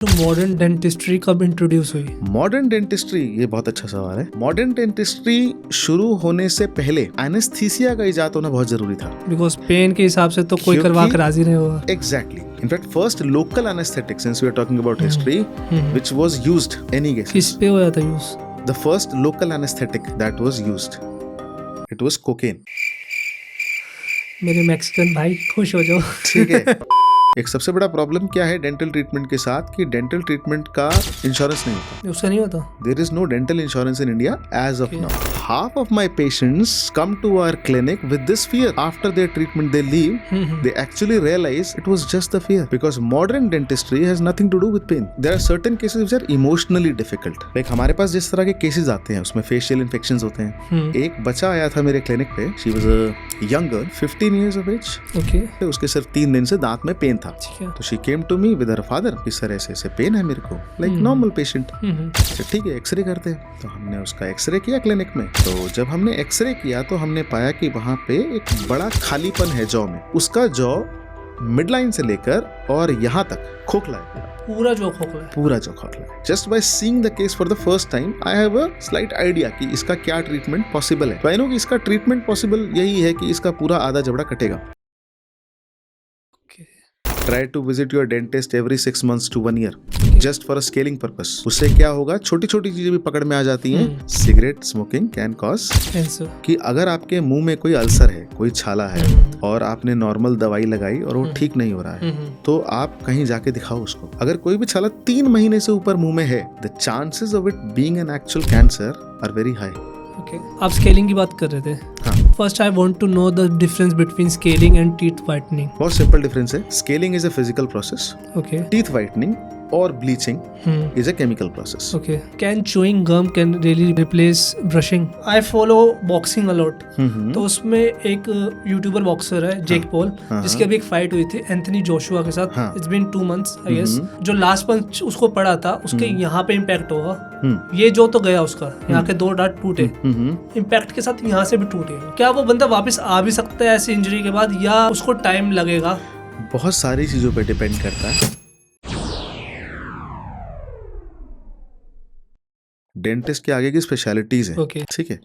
तो modern dentistry कब introduce हुई? मॉडर्न डेंटिस्ट्री, ये बहुत अच्छा सवाल है। मॉडर्न डेंटिस्ट्री शुरू होने से पहले एनेस्थीसिया का इजाद होना बहुत जरूरी था। बिकॉज पेन के हिसाब से तो कोई करवा कर राजी नहीं हुआ। Exactly. In fact first local anaesthetic, since we are talking about history, which was used any cases. किस पे हुआ था use? The first local anaesthetic that was used, it was cocaine. मेरे मैक्सिकन भाई खुश हो जाओ। ठीक है। एक सबसे बड़ा प्रॉब्लम क्या है डेंटल ट्रीटमेंट के साथ कि डेंटल ट्रीटमेंट का इंश्योरेंस नहीं होता। उसका नहीं होता। There is no dental insurance in India as of now. Half of my patients come to our clinic with this fear. After their treatment they leave, they actually realize it was just the fear, because modern dentistry has nothing to do with pain. There are certain cases which are emotionally difficult. Like हमारे पास जिस तरह के cases आते हैं उसमें facial infections होते हैं। एक बच्चा आया था मेरे क्लिनिक पे, she was a young girl, 15 years of age. Okay. उसके सिर्फ 3 दिन से दांत में पेन था। तो she came to me with her father कि सर ऐसे ऐसे पेन है मेरे को, like normal patient. ठीक है, एक्सरे करते हैं। तो हमने उसका एक्सरे किया क्लिनिक में। तो जब हमने एक्सरे किया तो हमने पाया कि वहाँ पे एक बड़ा खालीपन है जॉ में। उसका जॉ मिड लाइन से लेकर और यहाँ तक खोखला है। पूरा जो खोखला है। पूरा जो खोखला है। Just by seeing the case for the first time I have a slight idea कि इसका क्या ट्रीटमेंट पॉसिबल है। तो आई नो कि इसका ट्रीटमेंट पॉसिबल यही है कि इसका पूरा आधा जबड़ा कटेगा। Try to visit your dentist every 6 months to 1 year, just for a scaling purpose. उससे क्या होगा, छोटी छोटी चीजें भी पकड़ में आ जाती हैं। Cigarette smoking can cause cancer. कि अगर आपके मुंह में कोई अल्सर है, कोई छाला है और आपने नॉर्मल दवाई लगाई और वो ठीक नहीं हो रहा है, तो आप कहीं जाके दिखाओ उसको। अगर कोई भी छाला 3 महीने से ऊपर मुंह में है, the chances of it being an actual cancer are very high. आप स्केलिंग की बात कर रहे थे। हाँ। First I want to know the difference between scaling and teeth whitening. बहुत सिंपल डिफरेंस है। Scaling is a physical process. Okay. Teeth whitening और bleaching is a chemical process. Okay. Can chewing gum can really replace brushing? I follow boxing a lot. तो उसमें एक YouTuber boxer है Jake Paul, जिसकी अभी एक fight हुई थी एंथनी जोशुआ के साथ। It's been 2 months I guess. जो लास्ट पंच उसको पड़ा था उसके यहाँ पे इम्पैक्ट होगा। ये जो तो गया उसका, यहाँ के 2 दांत टूटे, इम्पैक्ट के साथ यहाँ से भी टूटे। क्या वो बंदा वापस आ भी सकता है ऐसी इंजरी के बाद, या उसको टाइम लगेगा? बहुत सारी चीजों पे डिपेंड करता है। डेंटिस्ट के आगे की स्पेशलिटीज है। ठीक है,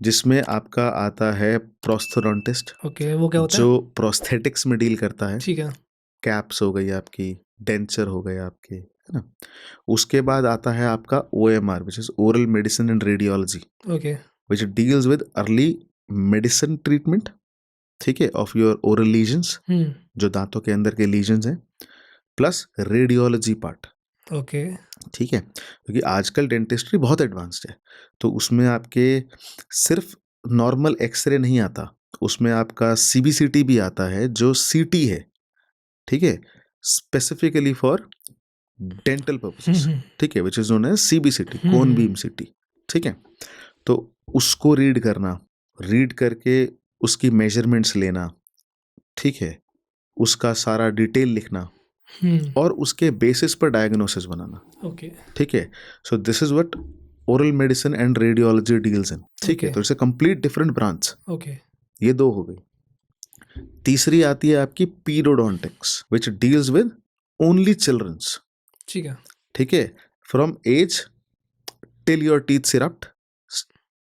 जिसमें आपका आता है प्रोस्थोडोंटिस्ट। वो क्या होता है? जो प्रोस्थेटिक्स में डील करता है। ठीक है। कैप्स हो गई आपकी, डेंचर हो गए आपके, है ना। उसके बाद आता है आपका OMR, which is oral medicine and radiology, which deals with early medicine treatment, ठीक है, ऑफ योर ओरल लीजन्स, जो दांतों के अंदर के लीजन्स हैं, प्लस रेडियोलॉजी पार्ट। ठीक है, क्योंकि आजकल डेंटिस्ट्री बहुत एडवांस्ड है, तो उसमें आपके सिर्फ नॉर्मल एक्सरे नहीं आता, उसमें आपका CBCT भी आता है, जो CT है, ठीक है, स्पेसिफिकली फॉर डेंटल पर्पसेस, ठीक है, which is known as CBCT, cone beam CT। ठीक है, तो उसको रीड करना, रीड करके उसकी मेजरमेंट्स लेना, ठीक है, उसका सारा डिटेल लिखना और उसके बेसिस पर डायग्नोसिस बनाना। ठीक है, so this is what oral medicine and radiology deals in. ठीक है, तो it's a complete different branch. ये 2 हो गई। तीसरी आती है आपकी periodontics, which deals with only childrens. ठीक है, from age till your teeth erupt,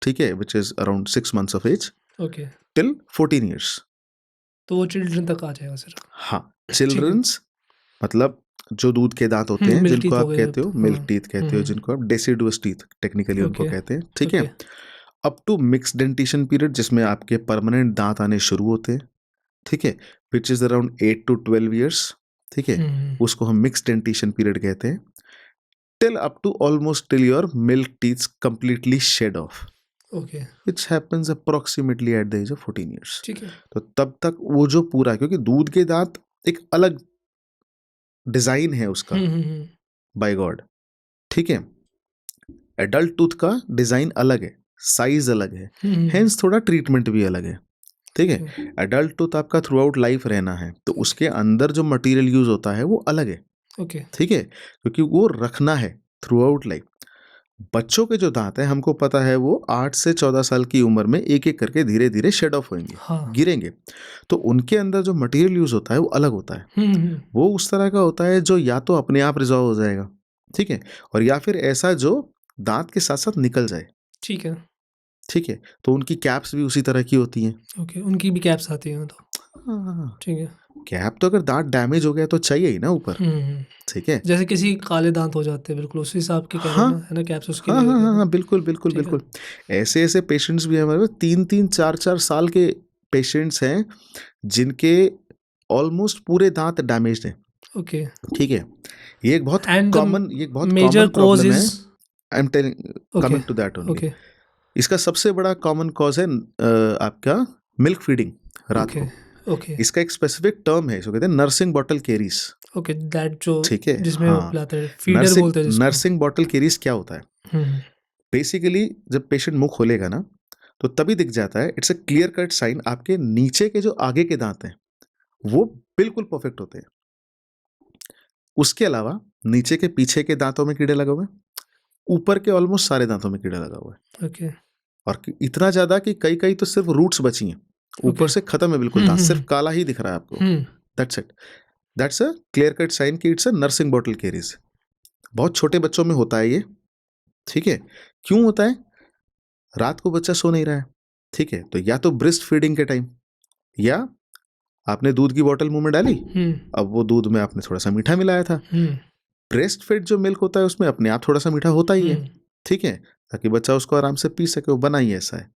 ठीक है, which is around 6 months of age till 14 years। तो वो चिल्ड्रन तक आ जाएगा सर? हाँ, चिल्ड्रंस मतलब जो दूध के दांत होते हैं, जिनको आप कहते हो मिल्क टीथ कहते हो, जिनको आप डेसिडुअस टीथ टेक्निकली उनको कहते हैं। ठीक है, up to mix dentition period, जिसमें आपके परमानेंट दांत आने शुरू होते हैं, ठीक है, which is around 8 to 12 years। ठीक है, उसको हम मिक्स डेंटिशन पीरियड कहते हैं, till up to almost till your milk teeth completely shed off, which happens approximately at the age of 14 years। ठीक है, तो तब तक वो जो पूरा, क्योंकि दूध के दांत एक अलग डिजाइन है उसका, बाय गॉड। ठीक है, एडल्ट टूथ का डिजाइन अलग है, साइज अलग है, हेंस थोड़ा ट्रीटमेंट भी अलग है। ठीक है, एडल्ट टूथ आपका थ्रू आउट लाइफ रहना है, तो उसके अंदर जो मटेरियल यूज होता है वो अलग है। ठीक है, क्योंकि वो रखना है थ्रू आउट लाइफ। बच्चों के जो दांत हैं हमको पता है वो 8 से 14 साल की उम्र में एक एक करके धीरे धीरे शेड ऑफ होंगे, हाँ। गिरेंगे। तो उनके अंदर जो मटेरियल यूज होता है वो अलग होता है। वो उस तरह का होता है जो या तो अपने आप रिजॉल्व हो जाएगा, ठीक है, और या फिर ऐसा जो दांत के साथ साथ निकल जाए। ठीक है। ठीक है, तो उनकी कैप्स भी उसी तरह की होती हैं। ओके, उनकी भी कैप्स आती हैं तो। हाँ, ठीक है। कैप तो अगर दांत डैमेज हो गया तो चाहिए ही ना ऊपर। ठीक है, जैसे किसी काले दांत हो जाते हैं, बिल्कुल उसी हिसाब के कह रहे हाँ हैं ना, है ना, कैप्स उसके हाँ लिए हाँ होगी हाँ ना। हाँ, बिल्कुल बिल्कुल ठीक है। बिल्कुल। ऐसे ऐसे पेशेंट्स भी हैं हमारे पास, 3-3 4-4 साल के पेशेंट्स हैं जिनके ऑलमोस्ट पूरे दांत डैमेज्ड हैं। ओके। ठीक है, ये एक बहुत and common major cause problem है। Is. I am telling, okay coming to that only. Okay इसका सबसे बड़ा कॉमन कॉज है आपका मिल्क फीडिंग रात ओके को। ओके इसका एक स्पेसिफिक टर्म है, इसको कहते हैं nursing bottle caries. Okay, that जो ठीक है, जिसमें वो हाँ, पिलाते हैं, फीडर नर्सिंग बोलते हैं जिसको। नर्सिंग बॉटल केरीज क्या होता है? हम्म, बेसिकली जब पेशेंट मुंह खोलेगा ना तो तभी दिख जाता है, it's a clear cut sign, आपके नीचे के जो आगे के दांत हैं वो बिल्कुल परफेक्ट होते हैं। उसके अलावा नीचे के पीछे के दांतों में कीड़े लगे हुए हैं, ऊपर के ऑलमोस्ट सारे दांतों में कीड़ा लगा हुआ है। ओके और इतना ज्यादा कि कई कई तो सिर्फ रूट्स बची हैं, ऊपर से खत्म है बिल्कुल दांत, सिर्फ काला ही दिख रहा है आपको। That's it, that's a clear cut sign कि it's a nursing bottle caries. बहुत छोटे बच्चों में होता है ये। ठीक है, क्यों होता है? रात को बच्चा सो नहीं रहा है, ठीक है, तो या तो ब्रेस्ट फीडिंग के टाइम, या आपने दूध की बोतल मुंह में डाली, अब वो दूध में आपने थोड़ा सा मीठा मिलाया था। ब्रेस्ट फीड जो मिल्क होता है उसमें अपने आप थोड़ा सा मीठा होता ही है, ठीक है, ताकि बच्चा उसको आराम से पी सके, वो बना ही ऐसा है।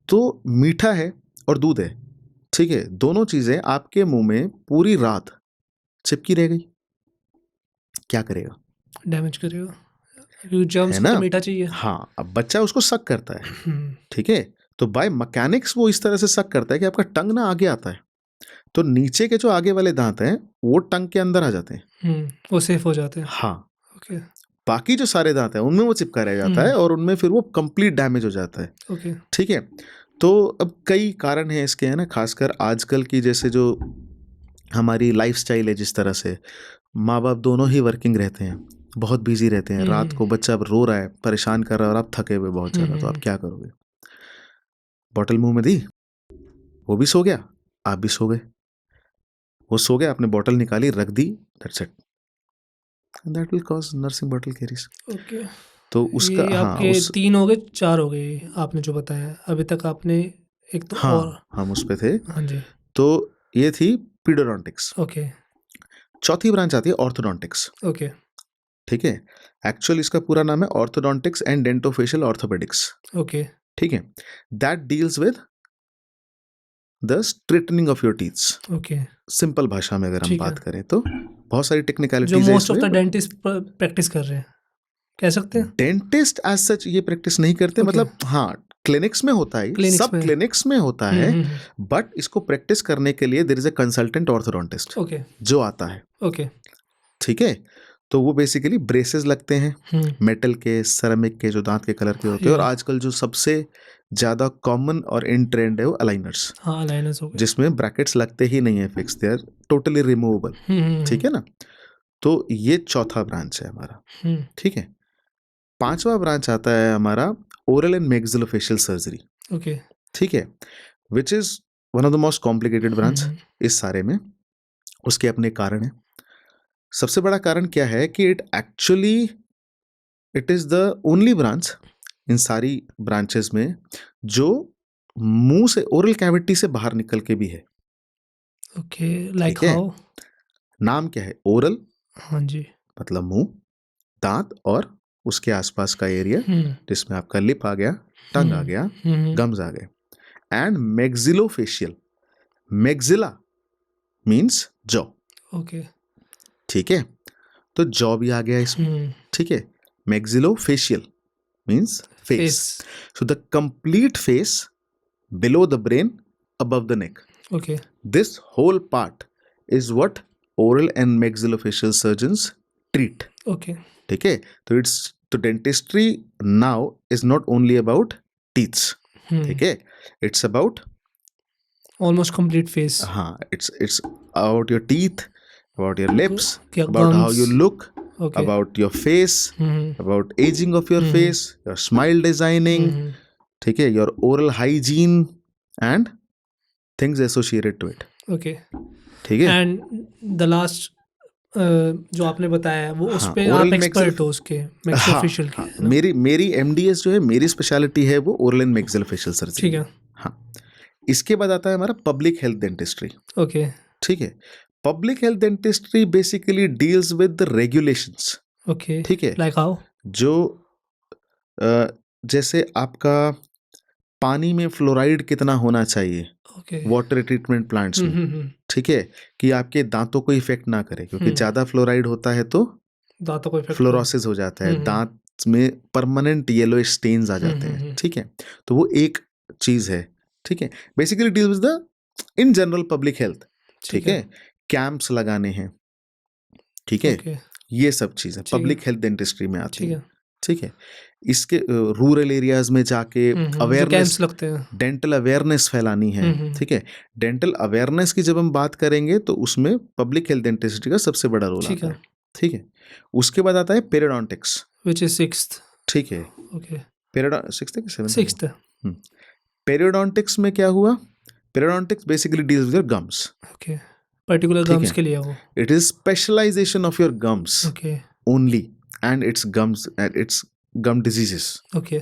तो मीठा है और दूध है, ठीक है, दोनों चीजें आपके मुंह में पूरी रात चिपकी रह गई, क्या करेगा? डैमेज करेगा, क्योंकि जर्म्स है को तो ना? मीठा चाहिए। हाँ, अब बच्चा उसको सक करता है, ठीक है, तो बाय मैकेनिक्स वो इस तरह से सक करता है कि आपका टंग ना आगे आता है, तो नीचे के जो आगे वाले दांत हैं वो टंग के अंदर आ जाते हैं, वो सेफ हो जाते हैं। हाँ, ओके। बाकी जो सारे दांत हैं उनमें वो चिपका रह जाता है और उनमें फिर वो कंप्लीट डैमेज हो जाता है। ओके। ठीक है, तो अब कई कारण हैं इसके, है ना, खासकर आजकल की जैसे जो हमारी लाइफस्टाइल है, जिस तरह से माँ बाप दोनों ही वर्किंग रहते हैं, बहुत बिजी रहते हैं, रात को बच्चा अब रो रहा है, परेशान कर रहा है और आप थके हुए बहुत ज़्यादा, तो आप क्या करोगे? बॉटल मुंह में दी, वो भी सो गया, आप भी सो गए, वो सो गया, आपने बॉटल निकाली, रख दी, that's it, that will cause nursing bottle caries. Okay, तो उसका ये आपके 3 हो गए, 4 हो गए आपने जो बताया अभी तक आपने, एक तो हाँ, और हम उस पे थे। हाँ जी। तो ये थी पीडोडोंटिक्स। ओके चौथी ब्रांच आती है ऑर्थोडोंटिक्स। ओके ठीक है, एक्चुअली इसका पूरा नाम है orthodontics and dentofacial orthopaedics. Okay ठीक है, that deals with the straightening of your teeths. Okay, simple भाषा में अगर हम ठीक है। बात करें तो बहुत सारी जो टेक्निकलिटीज है मोस्ट ऑफ द इसमें। डेंटिस्ट प्रैक्टिस कर रहे हैं, कह सकते हैं। डेंटिस्ट एज सच ये प्रैक्टिस नहीं करते, Okay. मतलब हाँ, क्लिनिक्स में होता है, Clinics सब में। क्लिनिक्स में होता है, बट इसको प्रैक्टिस करने के लिए there is a consultant orthodontist okay जो आता है। ओके ठीक है, तो वो बेसिकली ब्रेसेस लगते हैं, मेटल के, सेरेमिक के, जो दांत के कलर के होते हैं, और आजकल जो सबसे ज्यादा कॉमन और इन ट्रेंड है वो अलाइनर्स, हाँ अलाइनर्स हो गए, जिसमें ब्रैकेट्स लगते ही नहीं है fix, they are totally removable. ठीक है ना, तो ये चौथा ब्रांच है हमारा। ठीक है, पांचवा ब्रांच आता है हमारा oral and maxillofacial surgery. Okay ठीक है, which is one of the most complicated branch इस सारे में। उसके अपने कारण है। सबसे बड़ा कारण क्या है कि it is the only branch इन सारी ब्रांचेस में जो मुंह से, ओरल कैविटी से बाहर निकल के भी है। ओके, लाइक ठीक है, हाउ? नाम क्या है? ओरल, हाँ जी, मतलब मुंह, दांत और उसके आसपास का एरिया, जिसमें आपका लिप आ गया, टंग आ गया, गम्स आ गए, and maxillofacial. Maxilla means jaw. Okay ठीक है, तो जॉ भी आ गया इसमें। ठीक है, maxillofacial means face. So the complete face below the brain, above the neck. Okay This whole part is what oral and maxillofacial surgeons treat. Okay ठीक है, तो dentistry now is not only about teeth. ठीक है, it's about almost complete face. हाँ, it's about your teeth, about your lips, क्या about how gums? you look, Okay. about your face, about aging of your face, your smile designing, ठीक है, your oral hygiene and things associated to it. Okay. ठीक है. And the last जो आपने बताया है वो उस हाँ, पे oral आप एक्सपर्ट हो उसके मैक्सिलोफेशियल के, है ना? मेरी MDS जो है, मेरी स्पेशलिटी है वो ओरल एंड मैक्सिलोफेशियल सर्जरी. ठीक है. हाँ. इसके बाद आता है हमारा पब्लिक हेल्थ डेंटिस्ट्री. ओके. ठीक है. Public health dentistry basically deals with the regulations. Okay. ठीक है. Like how? जो जैसे आपका पानी में फ्लोराइड कितना होना चाहिए वाटर ट्रीटमेंट प्लांट्स में, ठीक है, कि आपके दांतों को इफेक्ट ना करे, क्योंकि ज्यादा फ्लोराइड होता है तो दांतों को फ्लोरोसिस हो जाता है, दांत में परमानेंट येलो स्टेन्स आ जाते हैं. ठीक है. तो वो एक चीज है. ठीक है. Basically deal with the in general public health. ठीक है. कैंप्स लगाने हैं. ठीक है. ये सब चीजें पब्लिक हेल्थ डेंटिस्ट्री में आती है. ठीक है. इसके रूरल एरियाज में जाके अवेयरनेस लगते हैं, डेंटल अवेयरनेस फैलानी है. ठीक है. डेंटल अवेयरनेस की जब हम बात करेंगे तो उसमें पब्लिक हेल्थ डेंटिस्ट्री का सबसे बड़ा रोल आता है. ठीक है. उसके बाद आता है पेरियोडोंटिक्स, व्हिच इज 6th. ठीक है. ओके. सिक्स्थ. पेरियोडोंटिक्स में क्या हुआ? Periodontics basically deals with your gums. Okay. Particular gums के लिए वो. It is specialisation of your gums only and it's gums and it's gum diseases. Okay.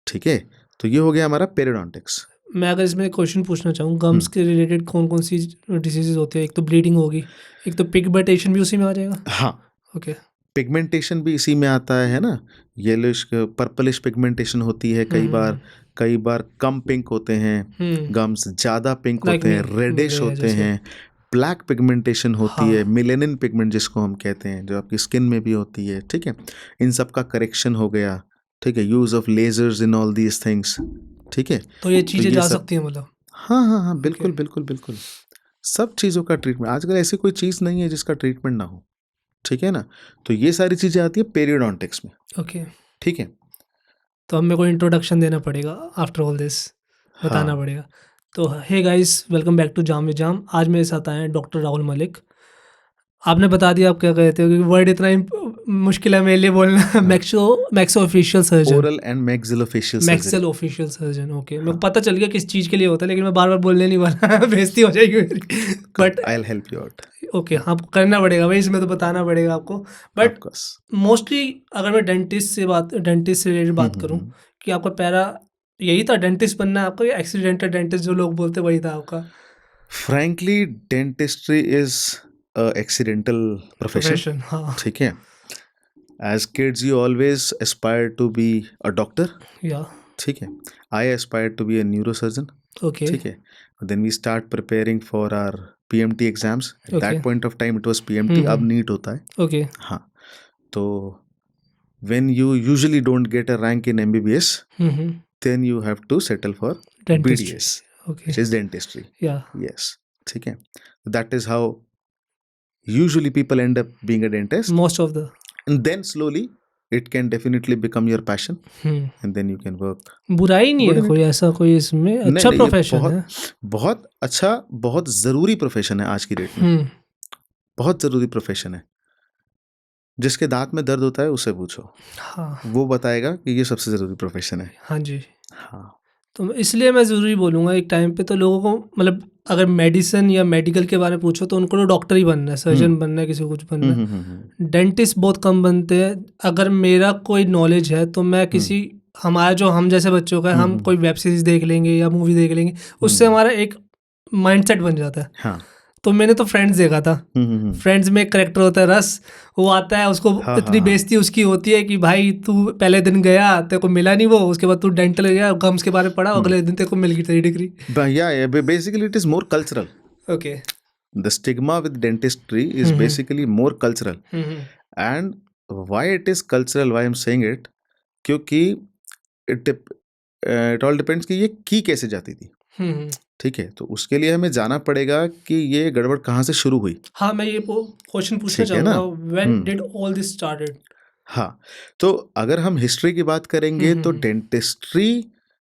ठीक है. तो ये हो गया हमारा पेरियोडोंटिक्स. मैं अगर इसमें क्वेश्चन पूछना चाहूँ, गम्स के रिलेटेड कौन कौन सी डिजीजेस होती है? एक तो ब्लीडिंग होगी, एक तो पिगमेंटेशन भी उसी में आ जाएगा. हाँ. ओके. पिगमेंटेशन भी इसी में आता है ना. येलोइश पर्पलिश पिगमेंटेशन होती है कई बार कम पिंक होते हैं गम्स, ज्यादा पिंक होते हैं, रेडिश होते हैं. ब्लैक पिगमेंटेशन होती है, मिलेनिन पिगमेंट जिसको हम कहते हैं, जो आपकी स्किन में भी होती है. ठीक है. इन सब का करेक्शन हो गया. ठीक है. Use of lasers in all these things. ठीक है. तो ये चीजें जा सकती हैं मतलब. हाँ, बिल्कुल. सब चीज़ों का ट्रीटमेंट. आजकल ऐसी कोई चीज़ नहीं है जिसका ट्रीटमेंट ना हो. ठीक है ना. तो ये सारी चीज़ें आती है पेरियोडोंटिक्स में. ओके. ठीक है. तो हमें कोई इंट्रोडक्शन देना पड़ेगा आफ्टर ऑल दिस, बताना पड़ेगा. तो hey guys, welcome back to जाम विद जाम. आज मेरे साथ आए हैं डॉक्टर राहुल मलिक. आपने बता दिया आप क्या कहते हो, क्योंकि वर्ड इतना मुश्किल है मेरे लिए बोलना. Maxillofacial surgeon, oral and maxillofacial surgeon. Okay. मेरे को पता चल गया किस चीज़ के लिए होता है, लेकिन मैं बार बार बोलने नहीं वाला, बेइज्जती हो जाएगी मेरी. But I will help you out. Okay. हाँ, करना पड़ेगा भाई, इसमें तो बताना पड़ेगा आपको. बट मोस्टली अगर मैं डेंटिस्ट से रिलेटेड बात करूँ, कि आपका पैरा यही था, डेंटिस्ट बनना है आपका, या एक्सीडेंटल डेंटिस्ट जो लोग बोलते वही था आपका? Frankly dentistry is accidental profession. हाँ. ठीक है. As kids you always aspire to be a doctor. Yeah. ठीक है. I aspire to be a neurosurgeon. Okay. ठीक है. Then we start preparing for our PMT exams. At that point of time it was PMT. अब NEET होता है. Okay. हाँ. तो when you usually don't get a rank in MBBS, then you have to settle for BDS, which is dentistry. Yeah. Yes. ठीक है. That is how usually people end up being a dentist. Most of the. And then slowly it can definitely become your passion. And then you can work. बुराई नहीं है कोई ऐसा, कोई इसमें अच्छा प्रोफेशन है. बहुत अच्छा, बहुत ज़रूरी प्रोफेशन है आज की डेट में. बहुत ज़रूरी प्रोफेशन है. जिसके दांत में दर्द होता है उससे पूछो. हाँ. वो बताएगा कि ये सबसे ज़रूरी प्रोफेशन है. हाँ जी. हाँ. तो इसलिए मैं ज़रूरी बोलूँगा, एक टाइम पे तो लोगों को मतलब अगर मेडिसिन या मेडिकल के बारे में पूछो तो उनको तो डॉक्टर ही बनना है, सर्जन बनना है, किसी को कुछ बनना है. डेंटिस्ट बहुत कम बनते हैं. अगर मेरा कोई नॉलेज है तो मैं किसी हमारा जो हम जैसे बच्चों का हम कोई वेब सीरीज देख लेंगे या मूवी देख लेंगे, उससे हमारा एक माइंडसेट बन जाता है. हाँ. तो मैंने तो फ्रेंड्स देखा था. फ्रेंड्स में एक करेक्टर होता है रस, वो आता है, उसको इतनी बेइज्जती उसकी होती है कि भाई तू पहले दिन गया तेरे को मिला नहीं वो, उसके बाद तू डेंटल गया, गम्स के बारे में पढ़ा, अगले दिन तेरे को मिल गई तेरी degree. Basically it is more cultural. Okay. The stigma with dentistry is basically more cultural. And why it is cultural, why I am saying it, क्योंकि इट ऑल डिपेंड्स कि ये की कैसे जाती थी. ठीक है. तो उसके लिए हमें जाना पड़ेगा कि ये गड़बड़ कहाँ से शुरू हुई. हाँ, मैं ये क्वेश्चन पूछना चाहूँगा, when did all this started. हाँ. तो अगर हम हिस्ट्री की बात करेंगे तो डेंटिस्ट्री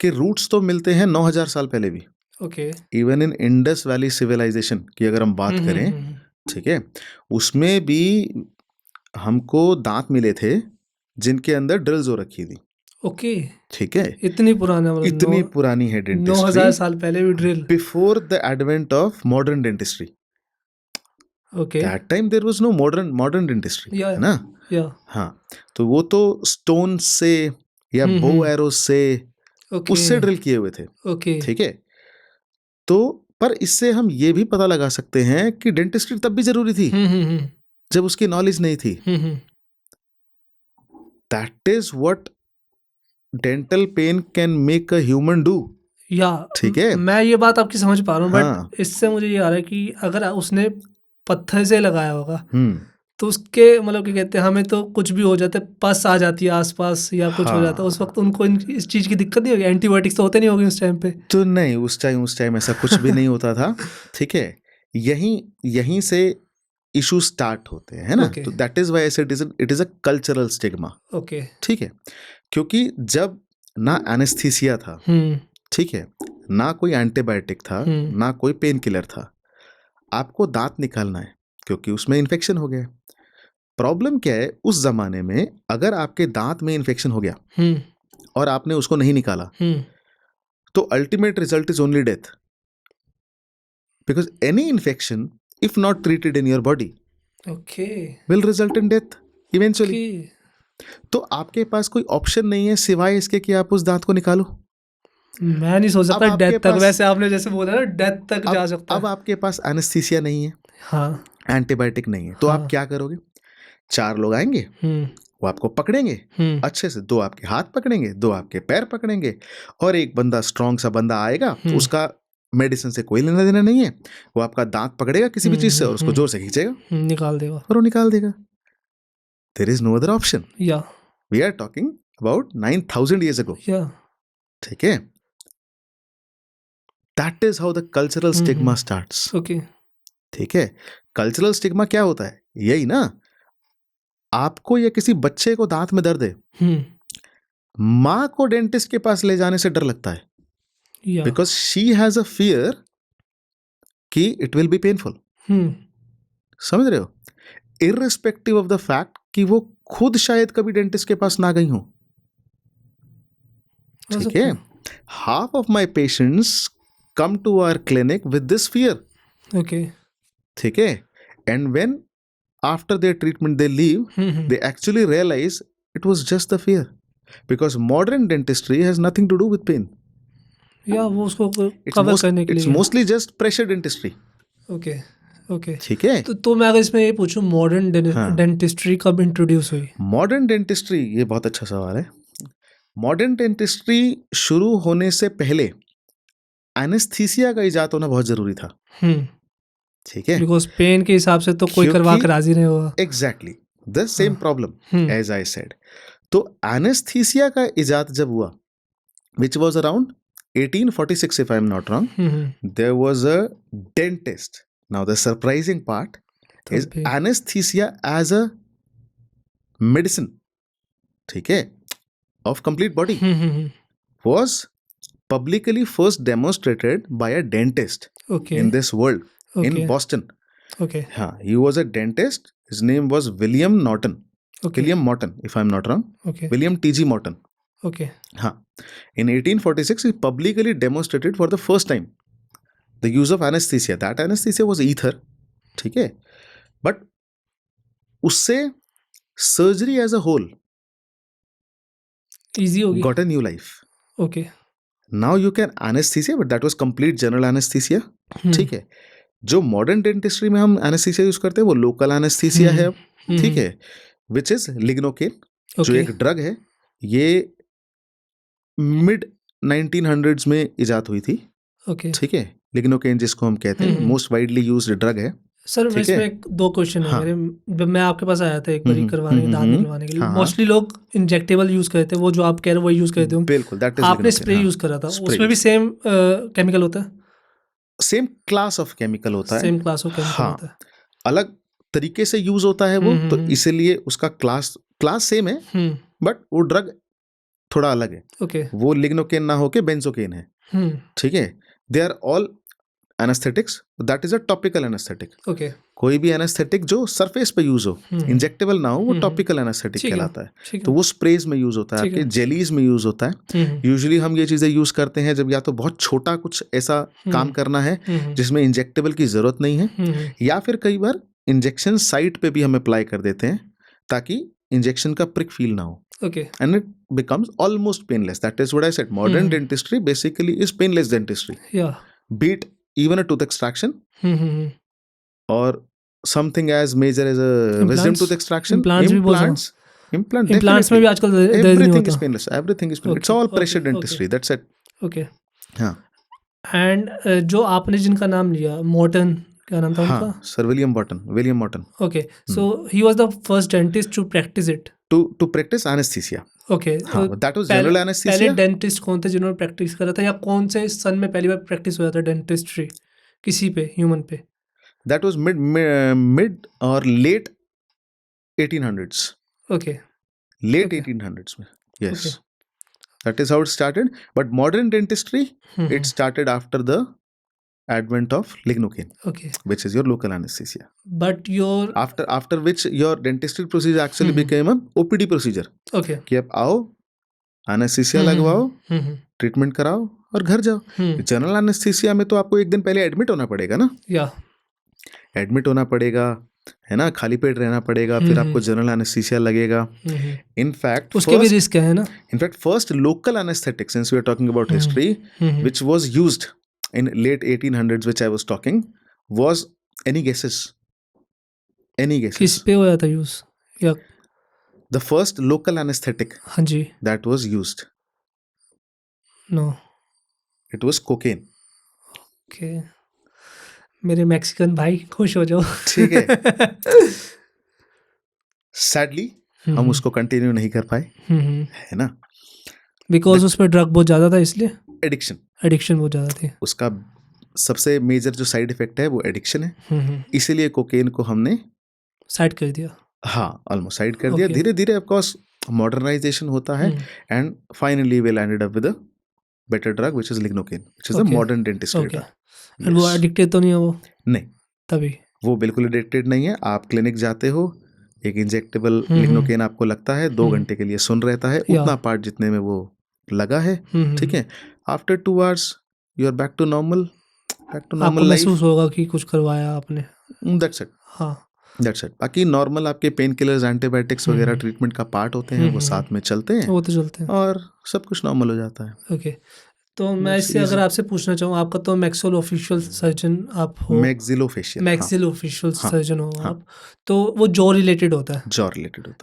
के रूट्स तो मिलते हैं 9000 साल पहले भी. Okay. Even in Indus valley civilisation की अगर हम बात करें, ठीक है, उसमें भी हमको दांत मिले थे जिनके अंदर ड्रिल्स हो रखी थी। ओके, ठीक है, इतनी पुराना, मतलब इतनी पुरानी है 9000 डेंटिस्ट्री, साल पहले भी drill. Before the advent of modern dentistry. Okay, that time there was no modern dentistry, yeah है ना। या हाँ, तो वो तो स्टोन से या बो एरो से ओके उससे ड्रिल किए हुए थे। ओके ठीक है, तो पर इससे हम ये भी पता लगा सकते हैं कि डेंटिस्ट्री तब भी जरूरी थी जब उसकी नॉलेज नहीं थी। That is what dental pen can make a human do. या ठीक है, मैं ये बात आपकी समझ पा रहा हूँ, हाँ। बट इससे मुझे ये आ रहा है कि अगर उसने पत्थर से लगाया होगा हम्म, तो उसके मतलब क्या कहते हैं, हमें तो कुछ भी हो जाता है, पस आ जाती है आसपास या कुछ हो जाता है, उस वक्त उनको इस चीज़ की दिक्कत नहीं होगी, एंटीबायोटिक्स तो होते नहीं होगी उस टाइम पे। तो नहीं, उस टाइम ऐसा कुछ भी नहीं होता था। ठीक है, यहीं से इशू स्टार्ट होते हैं, है ना। Okay. तो that is why it is a cultural stigma. Okay, ठीक है, क्योंकि जब ना एनेस्थीसिया था, ठीक है, ना कोई एंटीबायोटिक था, ना कोई पेन किलर था, आपको दांत निकालना है क्योंकि उसमें इन्फेक्शन हो गया। प्रॉब्लम क्या है, उस जमाने में अगर आपके दांत में इन्फेक्शन हो गया और आपने उसको नहीं निकाला तो ultimate result is only death, because any infection if not treated in your body okay, will result in death eventually. तो आपके पास कोई ऑप्शन नहीं है सिवाय इसके कि आप उस दांत को निकालो। मैं नहीं सोच सकता डेथ तक, वैसे आपने जैसे बोला ना डेथ तक जा सकता है। अब आपके पास एनेस्थीसिया नहीं है, हाँ, एंटीबायोटिक नहीं है, तो आप क्या करोगे? 4 लोग आएंगे, वो आपको पकड़ेंगे अच्छे से, 2 आपके हाथ पकड़ेंगे, 2 आपके पैर पकड़ेंगे, और एक बंदा स्ट्रॉन्ग सा बंदा आएगा, उसका मेडिसिन से कोई लेना देना नहीं है, वो आपका दांत पकड़ेगा किसी भी चीज से और उसको जोर से खींचेगा, निकाल देगा, और वो निकाल देगा। There is no other option. या we are talking about 9000 years ago। या ठीक है, that is how the cultural stigma starts. Okay, ठीक है, कल्चरल स्टिग्मा क्या होता है? यही ना, आपको या किसी बच्चे को दांत में दर्द है, माँ को डेंटिस्ट के पास ले जाने से डर लगता है, because she has a fear कि इट विल बी पेनफुल। समझ रहे हो? इररिस्पेक्टिव ऑफ द फैक्ट कि वो खुद शायद कभी डेंटिस्ट के पास ना गई हो। ठीक है, half of my patients come to our clinic with this fear. Okay, ठीक है, and when after their treatment they leave, they actually realize it was just the fear, because modern dentistry has nothing to do with pain. या वो उसको cover करने के लिए, it's mostly just pressure dentistry. Okay okay, ठीक है, तो मैं अगर इसमें ये पूछूं, मॉडर्न डेंटिस्ट्री कब इंट्रोड्यूस हुई? मॉडर्न डेंटिस्ट्री, ये बहुत अच्छा सवाल है। मॉडर्न डेंटिस्ट्री शुरू होने से पहले एनेस्थीसिया का इजाद होना बहुत जरूरी था। ठीक है, बिकॉज पेन के हिसाब से तो कोई करवा के राजी नहीं होगा। Exactly the same problem as I said. तो एनेस्थीसिया का इजाद जब हुआ, which was around 1846 if I'm not wrong, there was a dentist. Now the surprising part is anesthesia as a medicine, ठीक है, of complete body was publicly first demonstrated by a dentist in this world. In Boston. Okay. हाँ, he was a dentist. His name was William Norton. William Morton, if I'm not wrong. William T.G. Morton. Okay. हाँ, in 1846 he publicly demonstrated for the first time the use of anesthesia. That anesthesia was ether. ठीक है, but उससे surgery as a whole easy हो गई, got a new life. Okay. Now you can anesthesia, but that was complete general anesthesia. ठीक है, जो modern dentistry में हम एनेस्थीसिया यूज करते हैं वो लोकल एनेस्थीसिया है। ठीक है, विच इज लिग्नोकेन, जो एक ड्रग है। ये मिड 1900s में इजाद हुई थी। ठीक है, लिग्नोकेन जिसको हम कहते हैं, मोस्ट वाइडली यूज्ड ड्रग है। सर इसमें 2 क्वेश्चन है मेरे। जब मैं आपके पास आया था एक बार करवाने, दांत निकलवाने के लिए, मोस्टली लोग इंजेक्टेबल यूज करते हैं, वो जो आप कह रहे हो वही यूज करते हो। बिल्कुल, दैट इज आपने स्प्रे यूज करा था, उसमें भी सेम केमिकल होता है? सेम क्लास ऑफ केमिकल होता है, सेम क्लास ऑफ केमिकल होता है, अलग तरीके से यूज होता है वो, तो इसीलिए उसका क्लास सेम है, बट वो ड्रग थोड़ा अलग है। ओके, वो लिग्नोकेन ना होके बेंजोकेन है। ठीक है, they are all anaesthetics, that is a topical anaesthetic. Okay, कोई भी एनेस्थेटिक जो सरफेस पे यूज हो, इंजेक्टेबल ना हो, वो टॉपिकल एनेस्थेटिक कहलाता है। तो वो स्प्रेज में यूज होता है, आपके जेलीज में यूज होता है। यूजुअली हम ये चीजें यूज करते हैं जब या तो बहुत छोटा कुछ ऐसा काम करना है जिसमें इंजेक्टेबल की जरूरत नहीं है, या फिर कई बार इंजेक्शन साइट पे भी हम अप्लाई कर देते हैं ताकि इंजेक्शन का प्रिक फील ना हो। Okay. And it becomes almost painless. That is what I said. Modern dentistry basically is painless dentistry. Yeah. Be it even a tooth extraction or something as major as a wisdom tooth extraction. Implants में भी आजकल everything is painless. Everything is painless. It's all pressure dentistry. That's it. Okay. हाँ. And जो आपने जिनका नाम लिया, Morton, क्या नाम था उनका? Sir William Morton. Okay. So he was the first dentist to practice it. To practice anesthesia. Okay. हाँ, that was general anesthesia. पहले डेंटिस्ट कौन थे जिन्होंने प्रैक्टिस करा था, या कौन से सन में पहली बार प्रैक्टिस हुआ था डेंटिस्ट्री किसी पे, ह्यूमन पे? That was mid or late 1800s. Okay. Late 1800s में. Yes. Okay. That is how it started. But modern dentistry, it started after the advent of lignocaine, which is your local anesthesia. But your after which your dentistry procedure actually became a OPD procedure. Okay. कि आप आओ, anesthesia लगवाओ, treatment कराओ और घर जाओ। General anaesthesia में तो आपको एक दिन पहले एडमिट होना पड़ेगा ना। एडमिट होना पड़ेगा, है ना, खाली पेट रहना पड़ेगा, फिर आपको जनरल एनेस्थीसिया लगेगा। इनफैक्ट उसके भी रिस्क है ना। In fact first local anaesthetic, since we are talking about history, which was used in late 1800s, which I was talking, was any guesses? किस पे हुआ था यूज? या the first local anesthetic हाँ जी that was used, no, it was cocaine. Okay. मेरे Mexican भाई खुश हो जाओ। ठीक है। Sadly हम उसको कंटिन्यू नहीं कर पाए, है ना, बिकॉज उसमें ड्रग बहुत ज्यादा था, इसलिए एडिक्शन बहुत ज़्यादा थी। उसका सबसे मेजर जो साइड इफेक्ट है वो एडिक्शन है, इसीलिए कोकेन को हमने साइड कर दिया। हाँ, ऑलमोस्ट साइड कर दिया। धीरे धीरे ऑफ कोर्स मॉडर्नाइजेशन होता है, and finally we landed up with a better drug which is lignocaine, which is the modern dentistry drug. And वो एडिक्टेड तो नहीं है वो? नहीं, तभी वो बिल्कुल एडिक्टेड नहीं है। आप क्लिनिक जाते हो, एक इंजेक्टेबल लिग्नोकेन आपको लगता है, 2 घंटे के लिए सुन रहता है, उतना पार्ट जितने में वो लगा है, ठीक है। After 2 hours you are back to normal life. महसूस होगा कि कुछ करवाया आपने। That's it. हाँ, दैट्स इट। बाकी नॉर्मल आपके पेन किलर्स, एंटीबायोटिक्स वगैरह ट्रीटमेंट का पार्ट होते हैं, वो साथ में चलते हैं, वो तो चलते हैं, और सब कुछ नॉर्मल हो जाता है। ओके। तो मैं इससे अगर आपसे पूछना चाहूँ, आपका तो मैक्सिलोफेशियल सर्जन आप हो, मैक्सिलोफेशियल सर्जन हो आप, तो वो जॉ रिलेटेड होता है।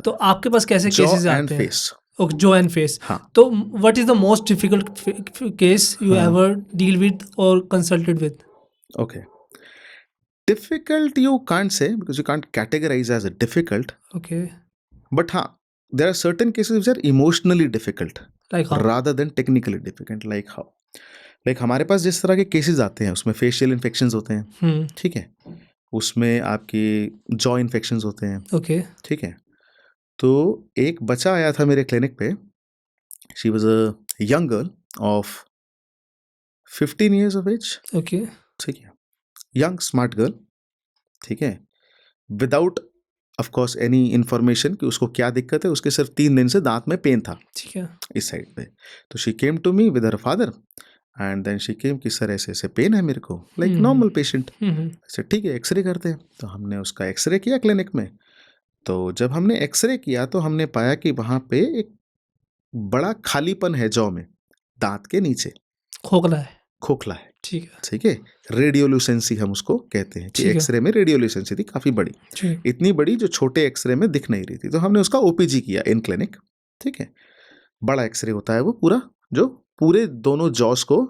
तो आपके पास कैसे केसेस आते हैं? Jaw and face. तो what is the most difficult case you ever deal with और consulted with? Okay, difficult you can't say because you can't categorize as a difficult. Okay. But there are certain cases which are emotionally difficult, like how? rather than technically difficult. Like how? Like हमारे पास जिस तरह के cases आते हैं उसमें facial infections होते हैं, ठीक है, उसमें आपके जॉ इन्फेक्शंस होते हैं, okay. ठीक है। तो एक बच्चा आया था मेरे क्लिनिक पे, she was a young girl of 15 years of age. Okay. ठीक है, यंग स्मार्ट गर्ल, ठीक है, without of course any information कि उसको क्या दिक्कत है। उसके सिर्फ 3 दिन से दांत में पेन था, ठीक है, इस साइड पे। तो she came to me with her father and then she came कि सर ऐसे ऐसे पेन है मेरे को, लाइक नॉर्मल पेशेंट। अच्छा ठीक है, एक्सरे करते हैं। तो हमने उसका एक्सरे किया क्लिनिक में। तो जब हमने एक्सरे किया तो हमने पाया कि वहाँ पे एक बड़ा खालीपन है जॉ में, दांत के नीचे खोखला है, ठीक है। रेडियोल्यूसेंसी हम उसको कहते हैं कि एक्सरे में रेडियोल्यूसेंसी थी काफ़ी बड़ी, इतनी बड़ी जो छोटे एक्सरे में दिख नहीं रही थी। तो हमने उसका ओपीजी किया इन क्लिनिक, ठीक है। बड़ा एक्सरे होता है वो पूरा, जो पूरे दोनों जॉस को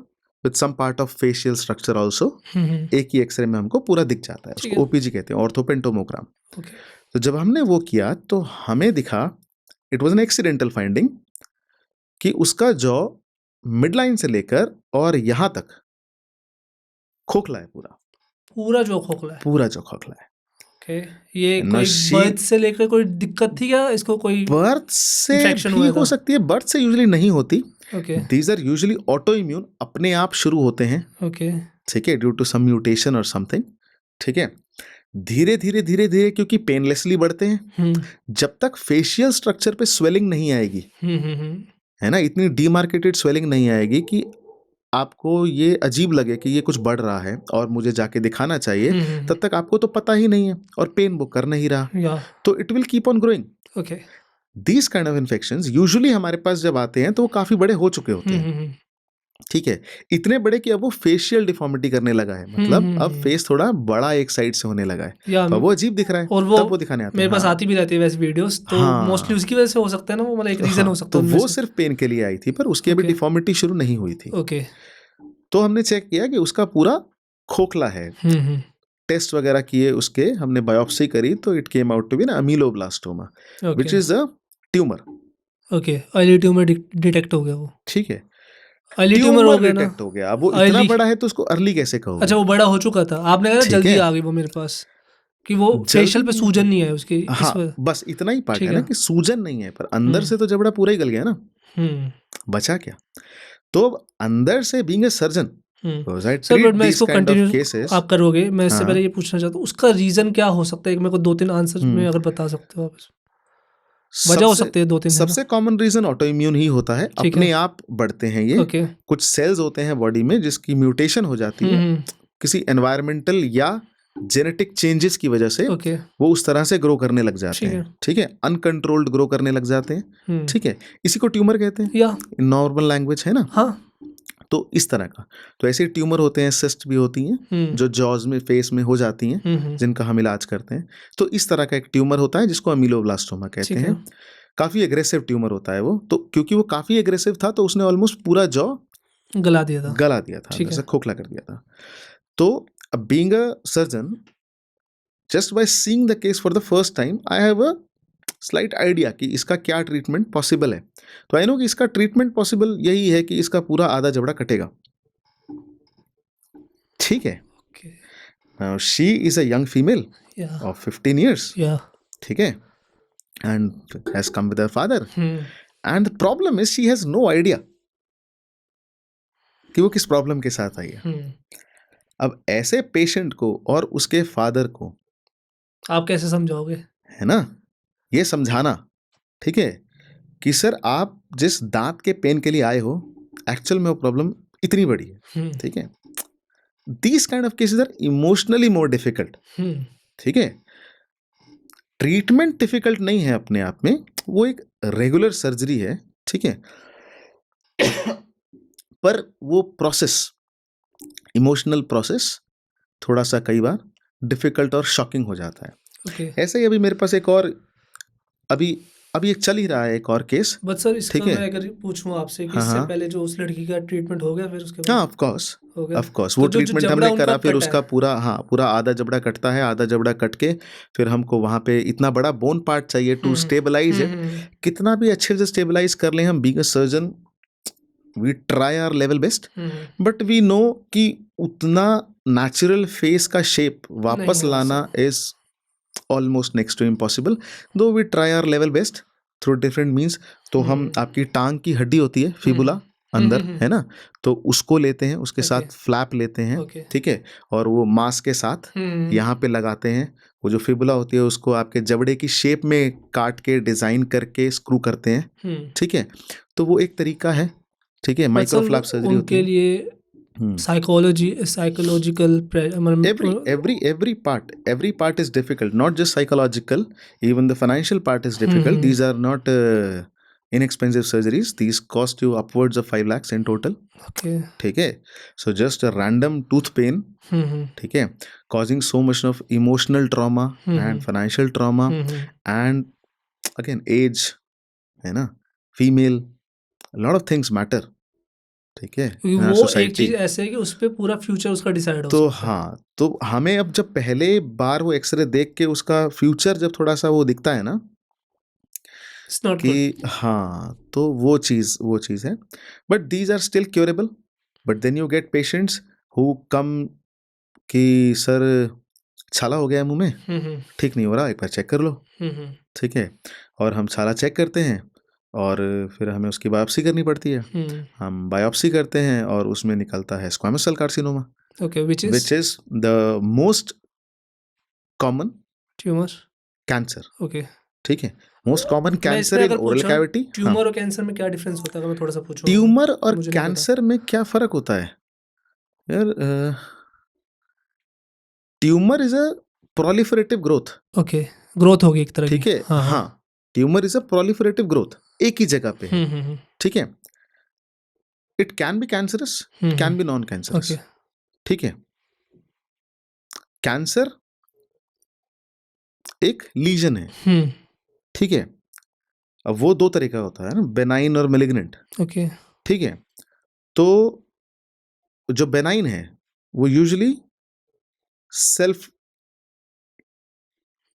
with some part of facial structure also एक ही एक्सरे में हमको पूरा दिख जाता है, उसको ओपीजी कहते हैं, ऑर्थोपेंटोमोग्राम। तो जब हमने वो किया तो हमें दिखा, it was an accidental finding, कि उसका जॉ मिड लाइन से लेकर और यहाँ तक खोखला है, पूरा जो खोखला है। ये कोई बर्थ से लेकर कोई दिक्कत थी क्या इसको? कोई बर्थ से ठीक हो सकती है, बर्थ से यूजुअली नहीं होती, Okay. These are usually autoimmune, अपने आप शुरू होते हैं, Okay. ठीक है, ड्यू टू सम म्यूटेशन और समथिंग, ठीक है, धीरे धीरे धीरे धीरे क्योंकि पेनलेसली बढ़ते हैं, जब तक फेशियल स्ट्रक्चर पे स्वेलिंग नहीं आएगी, है ना, इतनी डीमार्केटेड स्वेलिंग नहीं आएगी कि आपको ये अजीब लगे कि ये कुछ बढ़ रहा है और मुझे जाके दिखाना चाहिए, तब तक आपको तो पता ही नहीं है और पेन वो कर नहीं रहा, तो it will keep on growing. Okay. These kind of infections usually हमारे पास जब आते हैं तो वो काफी बड़े हो चुके होते हैं, ठीक है, इतने बड़े कि अब वो फेशियल डिफॉर्मिटी करने लगा है, मतलब अब फेस थोड़ा बड़ा एक साइड से होने लगा है, तो अब वो अजीब दिख रहा है और तब वो दिखाने आते हैं। मेरे पास आती भी रहती है वैसे वीडियोस, तो मोस्टली उसकी वजह से हो सकता है ना, वो मतलब एक रीजन हो सकता तो है। वो सिर्फ पेन के लिए आई थी, पर उसकी अभी डिफॉर्मिटी शुरू नहीं हुई थी। ओके। तो हमने चेक किया कि उसका पूरा खोखला है, टेस्ट वगैरह किए उसके, हमने बायोप्सी करी तो it came out to be ameloblastoma which is a tumour. Okay, early tumour detect हो गया वो, ठीक है, अर्ली ट्यूमर हो गया ना, डिटेक्ट हो गया। अब वो इतना बड़ा है तो उसको अर्ली कैसे कहोगे? अच्छा, वो बड़ा हो चुका था, आपने कहा जल्दी आ गई वो मेरे पास, कि वो फेशियल पे सूजन नहीं है उसकी। हाँ, बस इतना ही पार्ट है ना कि सूजन नहीं है, पर अंदर से तो जबड़ा पूरा ही गल गया ना, बचा क्या? तो अंदर से being a surgeon, sir but मैं इसको कंटिन्यू आप करोगे, मैं इससे पहले ये पूछना चाहता हूँ उसका रीजन क्या हो सकता है, मेरे को 2-3 आंसर में अगर बता सकते हो आप। वजह हो सकती है 2-3। सबसे कॉमन रीजन ऑटो इम्यून ही होता है, अपने आप बढ़ते हैं ये। कुछ सेल्स होते हैं बॉडी में जिसकी म्यूटेशन हो जाती है किसी एनवायरमेंटल या जेनेटिक चेंजेस की वजह से, वो उस तरह से ग्रो करने लग जाते हैं, ठीक है, अनकंट्रोल्ड ग्रो करने लग जाते हैं, ठीक है, इसी को ट्यूमर कहते हैं नॉर्मल लैंग्वेज, है ना। हाँ, तो इस तरह का, तो ऐसे ट्यूमर होते हैं, सिस्ट भी होती हैं जो जॉज में, फेस में हो जाती हैं, जिनका हम इलाज करते हैं। तो इस तरह का एक ट्यूमर होता है जिसको अमीलोब्लास्टोमा कहते हैं। काफी एग्रेसिव ट्यूमर होता है वो, तो क्योंकि वो काफी एग्रेसिव था तो उसने ऑलमोस्ट पूरा जॉ गला दिया था, जैसे खोखला कर दिया था। तो being a surgeon, just by seeing the case for the first time, I have a slight idea कि इसका क्या ट्रीटमेंट पॉसिबल है। तो आई नो कि इसका ट्रीटमेंट पॉसिबल यही है कि इसका पूरा आधा जबड़ा कटेगा, ठीक है। Now she is a young female of 15 years, ठीक है, and has come with her father, and the problem is she has no idea कि वो किस प्रॉब्लम के साथ आई है। अब ऐसे पेशेंट को और उसके फादर को आप कैसे समझाओगे, है ना, ये समझाना, ठीक है, कि सर आप जिस दांत के पेन के लिए आए हो, एक्चुअल में वो प्रॉब्लम इतनी बड़ी है, ठीक है। These kind of cases are emotionally more difficult, ठीक है। ट्रीटमेंट डिफिकल्ट नहीं है अपने आप में, वो एक रेगुलर सर्जरी है, ठीक है, पर वो प्रोसेस, इमोशनल प्रोसेस थोड़ा सा कई बार डिफिकल्ट और शॉकिंग हो जाता है। ऐसे ही अभी मेरे पास एक और अभी एक चल ही रहा है एक और केस। बट सर इसका मैं अगर पूछूं आपसे कि इससे पहले जो उस लड़की का ट्रीटमेंट हो गया फिर उसके बाद? हाँ, ऑफ कोर्स वो ट्रीटमेंट हमने करा, फिर उसका पूरा आधा जबड़ा कटता है, आधा जबड़ा कट के फिर हमको वहाँ पे इतना बड़ा बोन पार्ट चाहिए टू स्टेबलाइज इट। कितना भी अच्छे से स्टेबलाइज कर ले हम, being a surgeon we try our level best, but we know कि उतना नेचुरल फेस का शेप वापस लाना is almost next to impossible, though we try our level best through different means. तो हम आपकी टांग की हड्डी होती है फिबुला अंदर, है ना, तो उसको लेते हैं, उसके साथ फ्लैप लेते हैं, ठीक है, और वो मांस के साथ यहाँ पे लगाते हैं। वो जो फिबुला होती है उसको आपके जबड़े की शेप में काट के डिजाइन करके स्क्रू करते हैं, ठीक है। तो वो एक तरीका है, ठीक है, माइक्रोफ्लैप सर्जरी होती है। लिए psychological every part is difficult, not just psychological, even the financial part is difficult. These are not inexpensive surgeries, these cost you upwards of 5 lakhs in total, ठीक है। So just a random tooth pain, ठीक है, causing so much of emotional trauma and financial trauma, and again age, है ना, female, a lot of things matter, ठीक है। वो एक चीज ऐसे है कि उस पे पूरा फ्यूचर उसका डिसाइड हो। तो हाँ, तो हमें अब जब पहले बार वो एक्सरे देख के उसका फ्यूचर जब थोड़ा सा वो दिखता है ना कि हाँ, तो वो चीज़ है, but these are still curable. But then you get patients who come कि सर छाला हो गया मुंह में, ठीक नहीं हो रहा, एक बार चेक कर लो, ठीक है, और हम छाला चेक करते हैं और फिर हमें उसकी बायोप्सी करनी पड़ती है। हम बायोप्सी करते हैं और उसमें निकलता है squamous cell carcinoma, which is the most common tumour. Cancer. Okay, ठीक है, most common cancer in oral cavity. Tumour और कैंसर में क्या डिफरेंस होता है, अगर मैं थोड़ा सा पूछूं? ट्यूमर और कैंसर में क्या फर्क होता है यार? Tumour is a proliferative growth. Okay, growth होगी एक तरह की। ठीक है, हाँ, tumour is a proliferative growth, एक ही जगह पे है। ठीक है, it can be cancerous, can be non cancerous. ठीक है, कैंसर एक लीजन है। ठीक है, अब वो दो तरह का होता है ना, बेनाइन और मेलिग्नेंट। ओके, ठीक है, तो जो बेनाइन है वो यूजुअली सेल्फ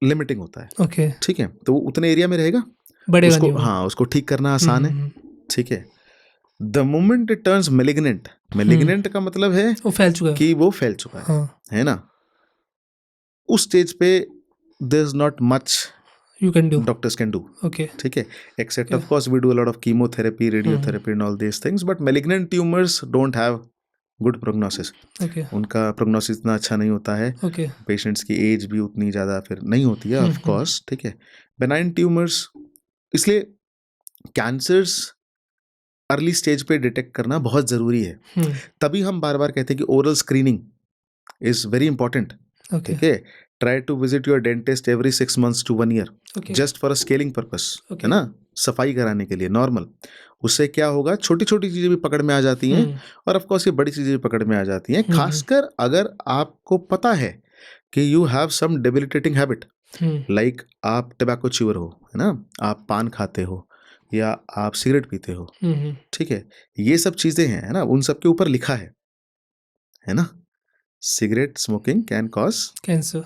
लिमिटिंग होता है। ओके, ठीक है, तो वो उतने एरिया में रहेगा, बढ़ेगा उसको, नहीं वो। हाँ, उसको ठीक करना आसान है। ठीक है, the moment it turns malignant, malignant का मतलब है वो फैल चुका है, कि वो फैल चुका है। हाँ, है ना? उस स्टेज पे there is not much you can do, doctors can do. okay, ठीक है, except of course we do a lot of chemotherapy, radiotherapy and all these things, but malignant tumors don't have good prognosis. okay, उनका prognosis इतना अच्छा नहीं होता है। okay, patients की as भी उतनी ज़्यादा फिर नहीं होती है, ऑफ कोर्स। ठीक है, बेनाइन ट्यूमर्स, इसलिए कैंसर्स अर्ली स्टेज पे डिटेक्ट करना बहुत ज़रूरी है। तभी हम बार बार कहते हैं कि oral screening is very important. ठीक है, try to visit your dentist every 6 months to 1 year, just for a scaling purpose, है ना, सफाई कराने के लिए नॉर्मल। उससे क्या होगा, छोटी छोटी चीज़ें भी पकड़ में आ जाती हैं, और ऑफ कोर्स ये बड़ी चीज़ें भी पकड़ में आ जाती हैं। खासकर अगर आपको पता है कि you have some debilitating habit, like आप टबैको च्यूअर हो, है ना, आप पान खाते हो या आप सिगरेट पीते हो। ठीक है, ये सब चीज़ें हैं, है ना, उन सब के ऊपर लिखा है ना, cigarette smoking can cause cancer,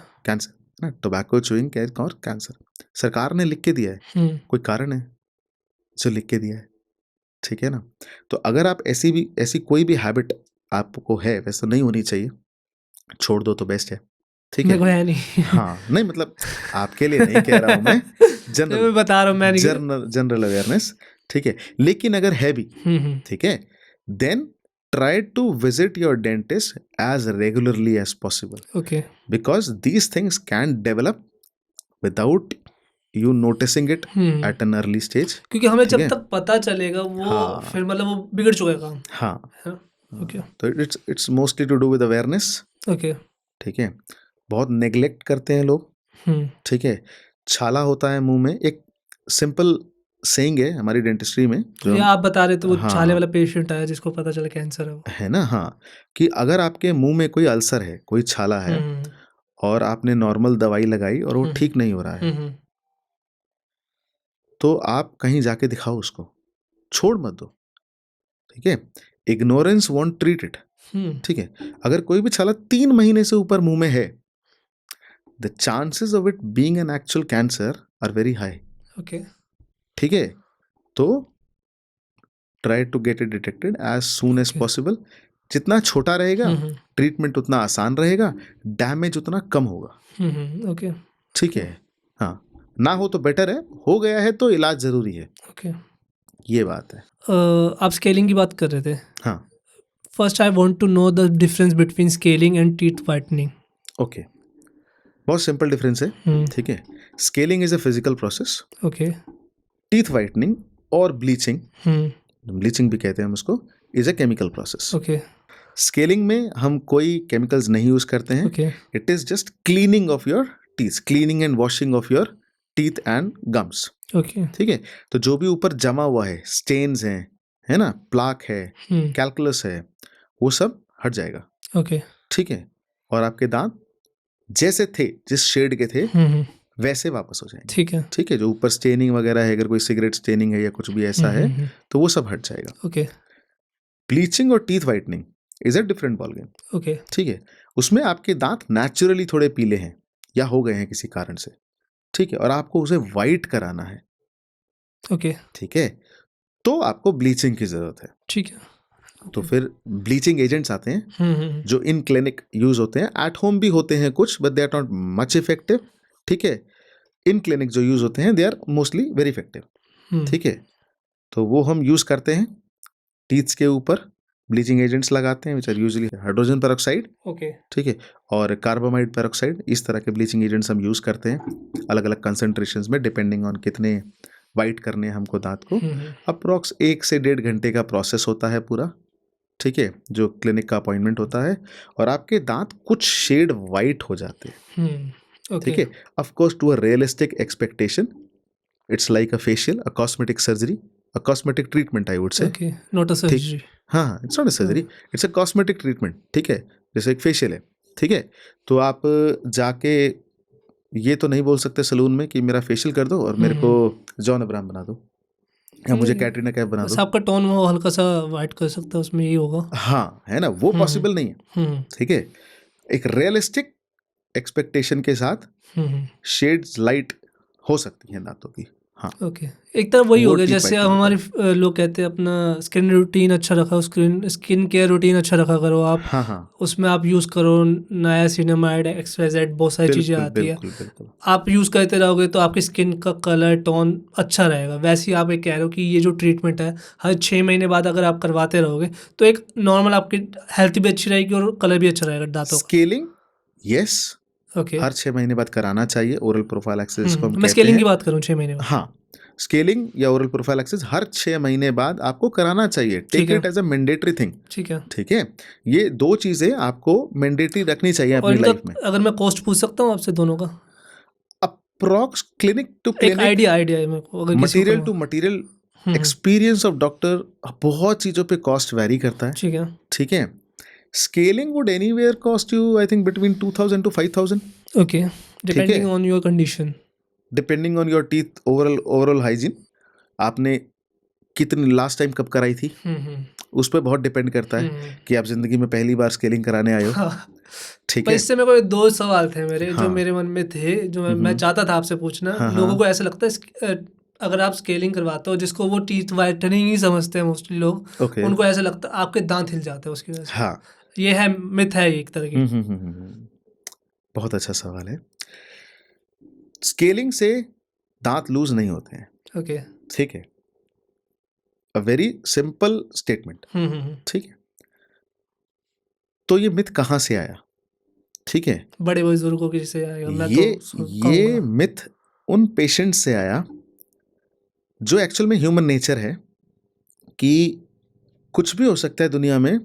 ना, tobacco chewing can cause cancer. सरकार ने लिख के दिया है, कोई कारण है जो लिख के दिया है। ठीक है ना, तो अगर आप ऐसी कोई भी हैबिट आपको है, वैसे नहीं होनी चाहिए, छोड़ दो तो बेस्ट है। ठीक है, है नहीं। हाँ, नहीं मतलब आपके लिए नहीं कह रहा हूँ मैं, जनरल बता रहा हूँ मैं, जनरल अवेयरनेस। ठीक है, लेकिन अगर है भी, ठीक है, then try to visit your dentist as regularly as possible. Okay. Because these things can develop without you noticing it at an early stage. क्योंकि हमें जब तक पता चलेगा वो, फिर मतलब वो बिगड़ चुका है काम। हाँ, okay. तो it's mostly to do with awareness. Okay. ठीक है, बहुत नेग्लेक्ट करते हैं लोग। ठीक है, छाला होता है मुंह में, एक सिंपल सेइंग है हमारी डेंटिस्ट्री में, जो ये आप बता रहे थे, वो छाले वाला पेशेंट आया जिसको पता चला कैंसर है वो, है ना, हाँ, कि अगर आपके मुंह में कोई अल्सर है, कोई छाला है, और आपने नॉर्मल दवाई लगाई और वो ठीक नहीं हो रहा है, तो आप कहीं जाके दिखाओ उसको, छोड़ मत दो। ठीक है, इग्नोरेंस वोंट ट्रीट इट। ठीक है, अगर कोई भी छाला 3 महीने से ऊपर मुंह में है, the chances of it being an actual cancer are very high. Okay, ठीक है, तो try to get it detected as soon as possible. जितना छोटा रहेगा ट्रीटमेंट उतना आसान रहेगा, डैमेज उतना कम होगा। ओके, ठीक है, हाँ, ना हो तो बेटर है, हो गया है तो इलाज जरूरी है। ओके, ये बात है। आप स्केलिंग की बात कर रहे थे। हाँ, first I want to know the difference between scaling and teeth whitening. Okay, बहुत सिंपल डिफरेंस है। ठीक है, scaling is a physical process. Okay, teeth whitening और ब्लीचिंग, ब्लीचिंग भी कहते हैं हम उसको, is a chemical process. Okay, scaling में हम कोई केमिकल्स नहीं यूज करते हैं। Okay, it is just cleaning of your teeth, cleaning and washing of your teeth and gums. Okay, ठीक है, तो जो भी ऊपर जमा हुआ है, स्टेन्स हैं, है ना, प्लाक है, कैलकुलस है, वो सब हट जाएगा। ओके, ठीक है, और आपके दांत जैसे थे, जिस शेड के थे, वैसे वापस हो जाएंगे। ठीक है, ठीक है, जो ऊपर स्टेनिंग वगैरह है, अगर कोई सिगरेट स्टेनिंग है या कुछ भी ऐसा है, तो वो सब हट जाएगा। ओके, ब्लीचिंग और teeth whitening is a different ball game. Okay, ठीक है, उसमें आपके दांत नेचुरली थोड़े पीले हैं या हो गए हैं किसी कारण से। ठीक है, और आपको उसे वाइट कराना है। ओके, ठीक है, तो आपको ब्लीचिंग की जरूरत है। ठीक है, तो फिर ब्लीचिंग एजेंट्स आते हैं जो इन क्लिनिक यूज होते हैं, एट होम भी होते हैं कुछ, but they are not much effective. ठीक है, इन क्लिनिक जो यूज होते हैं they are mostly very effective. ठीक है, तो वो हम यूज़ करते हैं टीथ्स के ऊपर, ब्लीचिंग एजेंट्स लगाते हैं which are usually hydrogen peroxide, okay, ठीक है, और कार्बामाइड पेरोक्साइड। इस तरह के ब्लीचिंग एजेंट्स हम यूज़ करते हैं अलग अलग कंसनट्रेशंस में, डिपेंडिंग ऑन कितने वाइट करने हैं हमको दांत को। अप्रॉक्स 1 से 1.5 घंटे का प्रोसेस होता है पूरा, ठीक है, जो क्लिनिक का अपॉइंटमेंट होता है, और आपके दांत कुछ शेड वाइट हो जाते हैं, ठीक है। Of course to a realistic expectation it's like a facial, a cosmetic surgery, a cosmetic treatment I would say, okay, not a surgery. हाँ, it's not a surgery, it's a cosmetic treatment, ठीक है, जैसे एक facial है, ठीक है। तो आप जाके ये तो नहीं बोल सकते सलून में कि मेरा फेशियल कर दो और मेरे को जॉन अब्राहम बना दो, या मुझे कैटरीना कैफ बना दो। आपका टोन वो हल्का सा वाइट कर सकता है, उसमें यही होगा। हाँ, है ना, वो पॉसिबल नहीं है, ठीक है। एक रियलिस्टिक एक्सपेक्टेशन के साथ शेड्स लाइट हो सकती हैं दांतों की, हाँ। ओके, एक तरह वही वो हो गया टीथ जैसे वाइट अब नहीं हमारे लोग कहते हैं अपना स्किन रूटीन अच्छा रखा, स्किन केयर रूटीन अच्छा रखा करो आप। हाँ हाँ, उसमें आप यूज़ करो नायासिनामाइड, XYZ, बहुत सारी चीज़ें बिल्कुल आती है। बिल्कुल बिल्कुल। आप यूज़ करते रहोगे तो आपकी स्किन का कलर टोन अच्छा रहेगा। वैसे ही आप एक कह रहे हो कि ये जो ट्रीटमेंट है हर 6 महीने बाद अगर आप करवाते रहोगे तो एक नॉर्मल आपकी हेल्थ भी अच्छी रहेगी और कलर भी अच्छा रहेगा दांतों का। स्केलिंग, यस, ओके, हर 6 महीने बाद कराना चाहिए। ओरल प्रोफाइलैक्सिस जिसको हम मैं कहते स्केलिंग की हैं, बात करूँ 6 महीने बाद। हाँ, स्केलिंग या ओरल प्रोफाइलैक्सिस हर 6 महीने बाद आपको कराना चाहिए। टेक ठीक है। It as a mandatory thing, ठीक है। ठीक है। ये 2 चीज़ें आपको मैंडेटरी रखनी चाहिए और अपनी इनका लाइफ में। अगर मैं कॉस्ट पूछ सकता हूँ आपसे दोनों का, अप्रॉक्स क्लिनिक टू एक क्लिनिक, आइडिया है मेरे को, अगर किसी को मटेरियल टू करवा। मटेरियल, एक्सपीरियंस ऑफ डॉक्टर, बहुत चीज़ों पे कॉस्ट वैरी करता है, ठीक है। ठीक है। Scaling would anywhere cost you I think between 2000 to 5000, okay, depending on your condition, depending on your teeth overall hygiene. आपने कितनी लास्ट टाइम कब कराई थी, उस पर बहुत डिपेंड करता है कि आप जिंदगी में पहली बार स्केलिंग कराने आए हो, ठीक पर है। इससे मेरे को 2 सवाल थे मेरे, जो हाँ, मेरे मन में थे, जो मैं चाहता था आपसे पूछना। हाँ, लोगों हाँ, को ऐसा लगता है अगर आप स्केलिंग करवाते हो, जिसको वो टीथ वाइटनिंग ही समझते हैं मोस्टली लोग, ओके, उनको ऐसा लगता है आपके दांत हिल जाते हैं उसकी वजह से। हाँ, ये है, मिथ है एक तरह की। बहुत अच्छा सवाल है। स्केलिंग से दांत लूज नहीं होते हैं, ओके, ठीक है, अ वेरी सिंपल स्टेटमेंट, ठीक है। तो ये मिथ कहाँ से आया, ठीक है। बड़े बुजुर्गों की से आएगा, मैं ये तो ये कहूँगा। मिथ उन पेशेंट से आया जो एक्चुअल में ह्यूमन नेचर है कि कुछ भी हो सकता है दुनिया में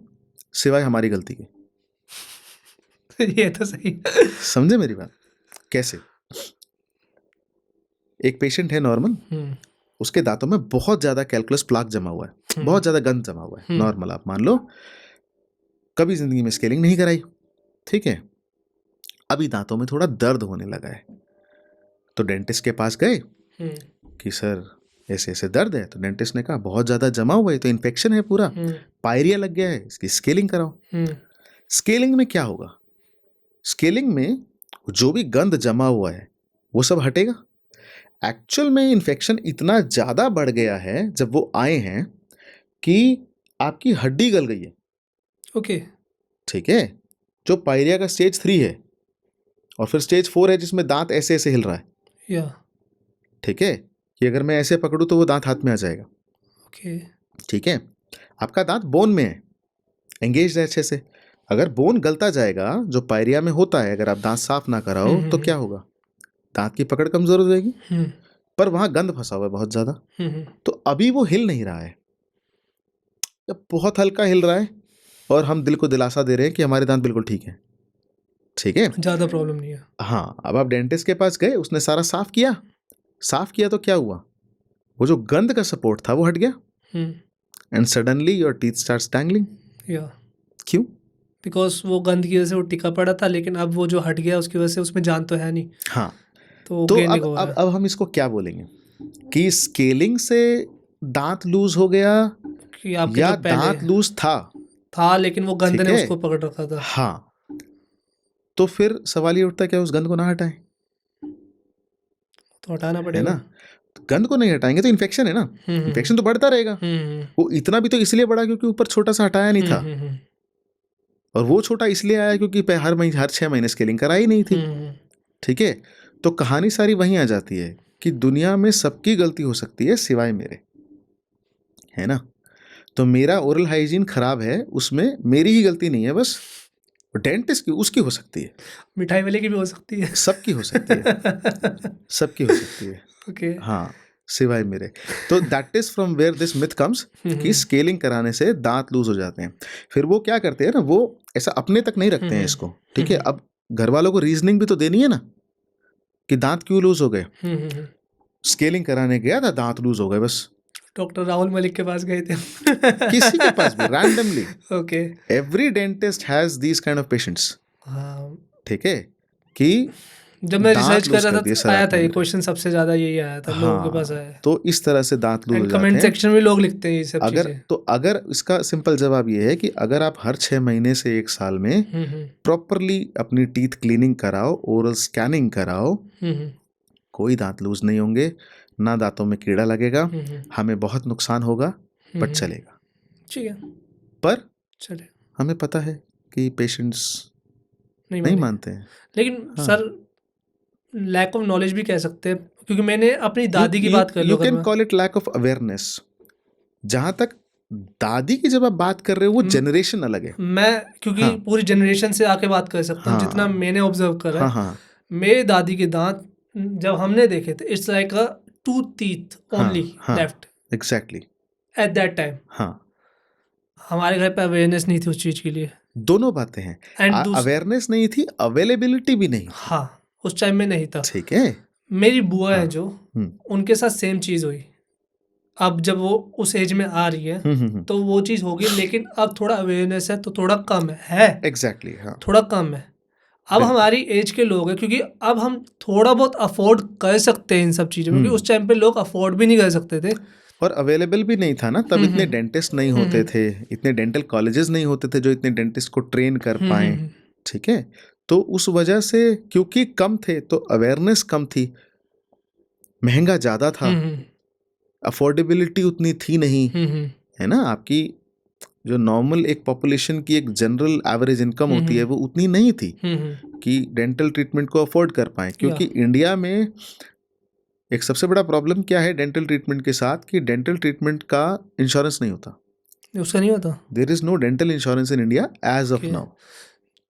सिवाय हमारी गलती के। ये तो सही। समझे मेरी बात? कैसे? एक पेशेंट है नॉर्मल, उसके दांतों में बहुत ज्यादा कैलकुलस प्लाक जमा हुआ है, बहुत ज्यादा गंद जमा हुआ है, नॉर्मल आप मान लो, कभी जिंदगी में स्केलिंग नहीं कराई, ठीक है। अभी दांतों में थोड़ा दर्द होने लगा है, तो डेंटिस्ट के पास गए कि सर ऐसे ऐसे दर्द है। तो डेंटिस्ट ने कहा बहुत ज्यादा जमा हुआ है, तो इन्फेक्शन है पूरा, पायरिया लग गया है, इसकी स्केलिंग कराओ। स्केलिंग में क्या होगा? स्केलिंग में जो भी गंद जमा हुआ है वो सब हटेगा। एक्चुअल में इन्फेक्शन इतना ज़्यादा बढ़ गया है जब वो आए हैं कि आपकी हड्डी गल गई है, ओके, ठीक है, जो पायरिया का स्टेज 3 है, और फिर स्टेज 4 है जिसमें दांत ऐसे ऐसे हिल रहा है, या ठीक है, कि अगर मैं ऐसे पकड़ूं तो वो दांत हाथ में आ जाएगा, ओके, ठीक है। आपका दांत बोन में है, एंगेज है अच्छे से। अगर बोन गलता जाएगा, जो पायरिया में होता है, अगर आप दांत साफ ना कराओ तो क्या होगा? दांत की पकड़ कमजोर हो जाएगी, पर वहां गंद फंसा हुआ है बहुत ज्यादा, तो अभी वो हिल नहीं रहा है, बहुत हल्का हिल रहा है, और हम दिल को दिलासा दे रहे हैं कि हमारे दांत बिल्कुल ठीक है, ठीक है, ज्यादा प्रॉब्लम नहीं है। हाँ, अब आप डेंटिस्ट के पास गए, उसने सारा साफ किया तो क्या हुआ? वो जो गंद का सपोर्ट था वो हट गया, and suddenly your teeth starts dangling. या क्यों? बिकॉज वो गंद की वजह से वो टिका पड़ा था, लेकिन अब वो जो हट गया उसकी वजह से उसमें जान तो है नहीं, हाँ, तो तो गेनिंग हो रहा है। अब हम इसको क्या बोलेंगे कि स्केलिंग से दांत लूज हो गया कि आपके या जो पहले दांत लूज था, लेकिन वो गंद ठीक ने है, उसको पकड़ रखा था। हाँ। तो फिर सवाल ये उठता है, क्या उस गंद को ना हटाएं? तो हटाना है पड़ेगा ना, गंद को नहीं हटाएंगे तो इन्फेक्शन है ना, इन्फेक्शन तो बढ़ता रहेगा। वो इतना भी तो इसलिए बढ़ा क्योंकि ऊपर छोटा सा हटाया नहीं था, और वो छोटा इसलिए आया क्योंकि हर 6 महीने स्केलिंग कराई नहीं थी, ठीक है। तो कहानी सारी वहीं आ जाती है कि दुनिया में सबकी गलती हो सकती है सिवाय मेरे, है ना। तो मेरा ओरल हाइजीन खराब है, उसमें मेरी ही गलती नहीं है, बस डेंटिस्ट की उसकी हो सकती है, मिठाई वाले की भी हो सकती है, सबकी हो सकती है, सबकी हो सकती है। ओके। हाँ, सिवाय मेरे। तो that is from where this myth comes कि स्केलिंग कराने से दांत लूज हो जाते हैं। फिर वो क्या करते हैं ना, वो ऐसा अपने तक नहीं रखते हैं इसको, ठीक है। अब घर वालों को रीजनिंग भी तो देनी है ना कि दांत क्यों लूज हो गए। स्केलिंग कराने गया था, दांत लूज हो गए, बस डॉक्टर राहुल मलिक के पास गए थे। किसी के पास भी randomly. Okay. Every dentist has these kind of patients, हाँ, ठीक है, कि जब मैं दांत रिसर्च कर लूज रहा दिए था सर आया था आपने ये मेरे। क्वेश्चन, सबसे ज्यादा यही आया था लोगों के पास आया। तो इस तरह से दांत लूज हो एंड जाते कमेंट हैं। सेक्शन में लोग लिखते हैं ये सब अगर चीजें। तो अगर इसका सिंपल जवाब ये है कि अगर आप हर 6 महीने से 1 साल में प्रॉपरली अपनी टीथ क्लीनिंग कराओ, ओरल स्कैनिंग कराओ, कोई दांत लूज नहीं होंगे, ना दांतों में कीड़ा लगेगा, हमें बहुत नुकसान होगा बट चलेगा, ठीक है, पर चले। हमें पता है कि पेशेंट्स नहीं मानते हैं। लेकिन सर लैक ऑफ नॉलेज भी कह सकते हैं, क्योंकि मैंने अपनी दादी की बात कर लो, you can call it lack of awareness. जहां तक दादी की जब आप बात कर रहे हो, वो जनरेशन अलग है। मैं क्योंकि पूरी जनरेशन से आके बात कर सकता हूँ, जितना मैंने ऑब्जर्व करा है। मेरे दादी के दांत जब हमने देखे थे, it's like a 2 teeth only left, exactly at that time. हाँ, हमारे घर पे अवेयरनेस नहीं थी उस चीज के लिए। दोनों बातें हैं, अवेयरनेस नहीं थी, अवेलेबिलिटी भी नहीं। हाँ, उस टाइम में नहीं था, ठीक है। मेरी बुआ है जो, उनके साथ सेम चीज हुई। अब जब वो उस एज में आ रही है तो वो चीज होगी, लेकिन अब थोड़ा अवेयरनेस है तो थोड़ा कम है। एग्जैक्टली हाँ, थोड़ा कम है। अब हमारी एज के लोग हैं, क्योंकि अब हम थोड़ा बहुत अफोर्ड कर सकते हैं इन सब चीज़ों में, क्योंकि उस टाइम पे लोग अफोर्ड भी नहीं कर सकते थे और अवेलेबल भी नहीं था ना तब। इतने डेंटिस्ट नहीं होते थे, इतने डेंटल कॉलेजेस नहीं होते थे जो इतने डेंटिस्ट को ट्रेन कर पाए, ठीक है। तो उस वजह से, क्योंकि कम थे तो अवेयरनेस कम थी, महंगा ज़्यादा था, अफोर्डेबिलिटी उतनी थी नहीं, है ना। आपकी जो नॉर्मल एक पॉपुलेशन की एक जनरल एवरेज इनकम होती है वो उतनी नहीं थी कि डेंटल ट्रीटमेंट को अफोर्ड कर पाए। क्योंकि इंडिया में एक सबसे बड़ा प्रॉब्लम क्या है डेंटल ट्रीटमेंट के साथ, कि डेंटल ट्रीटमेंट का इंश्योरेंस नहीं होता, उसका नहीं होता। There is no dental insurance in India as of now,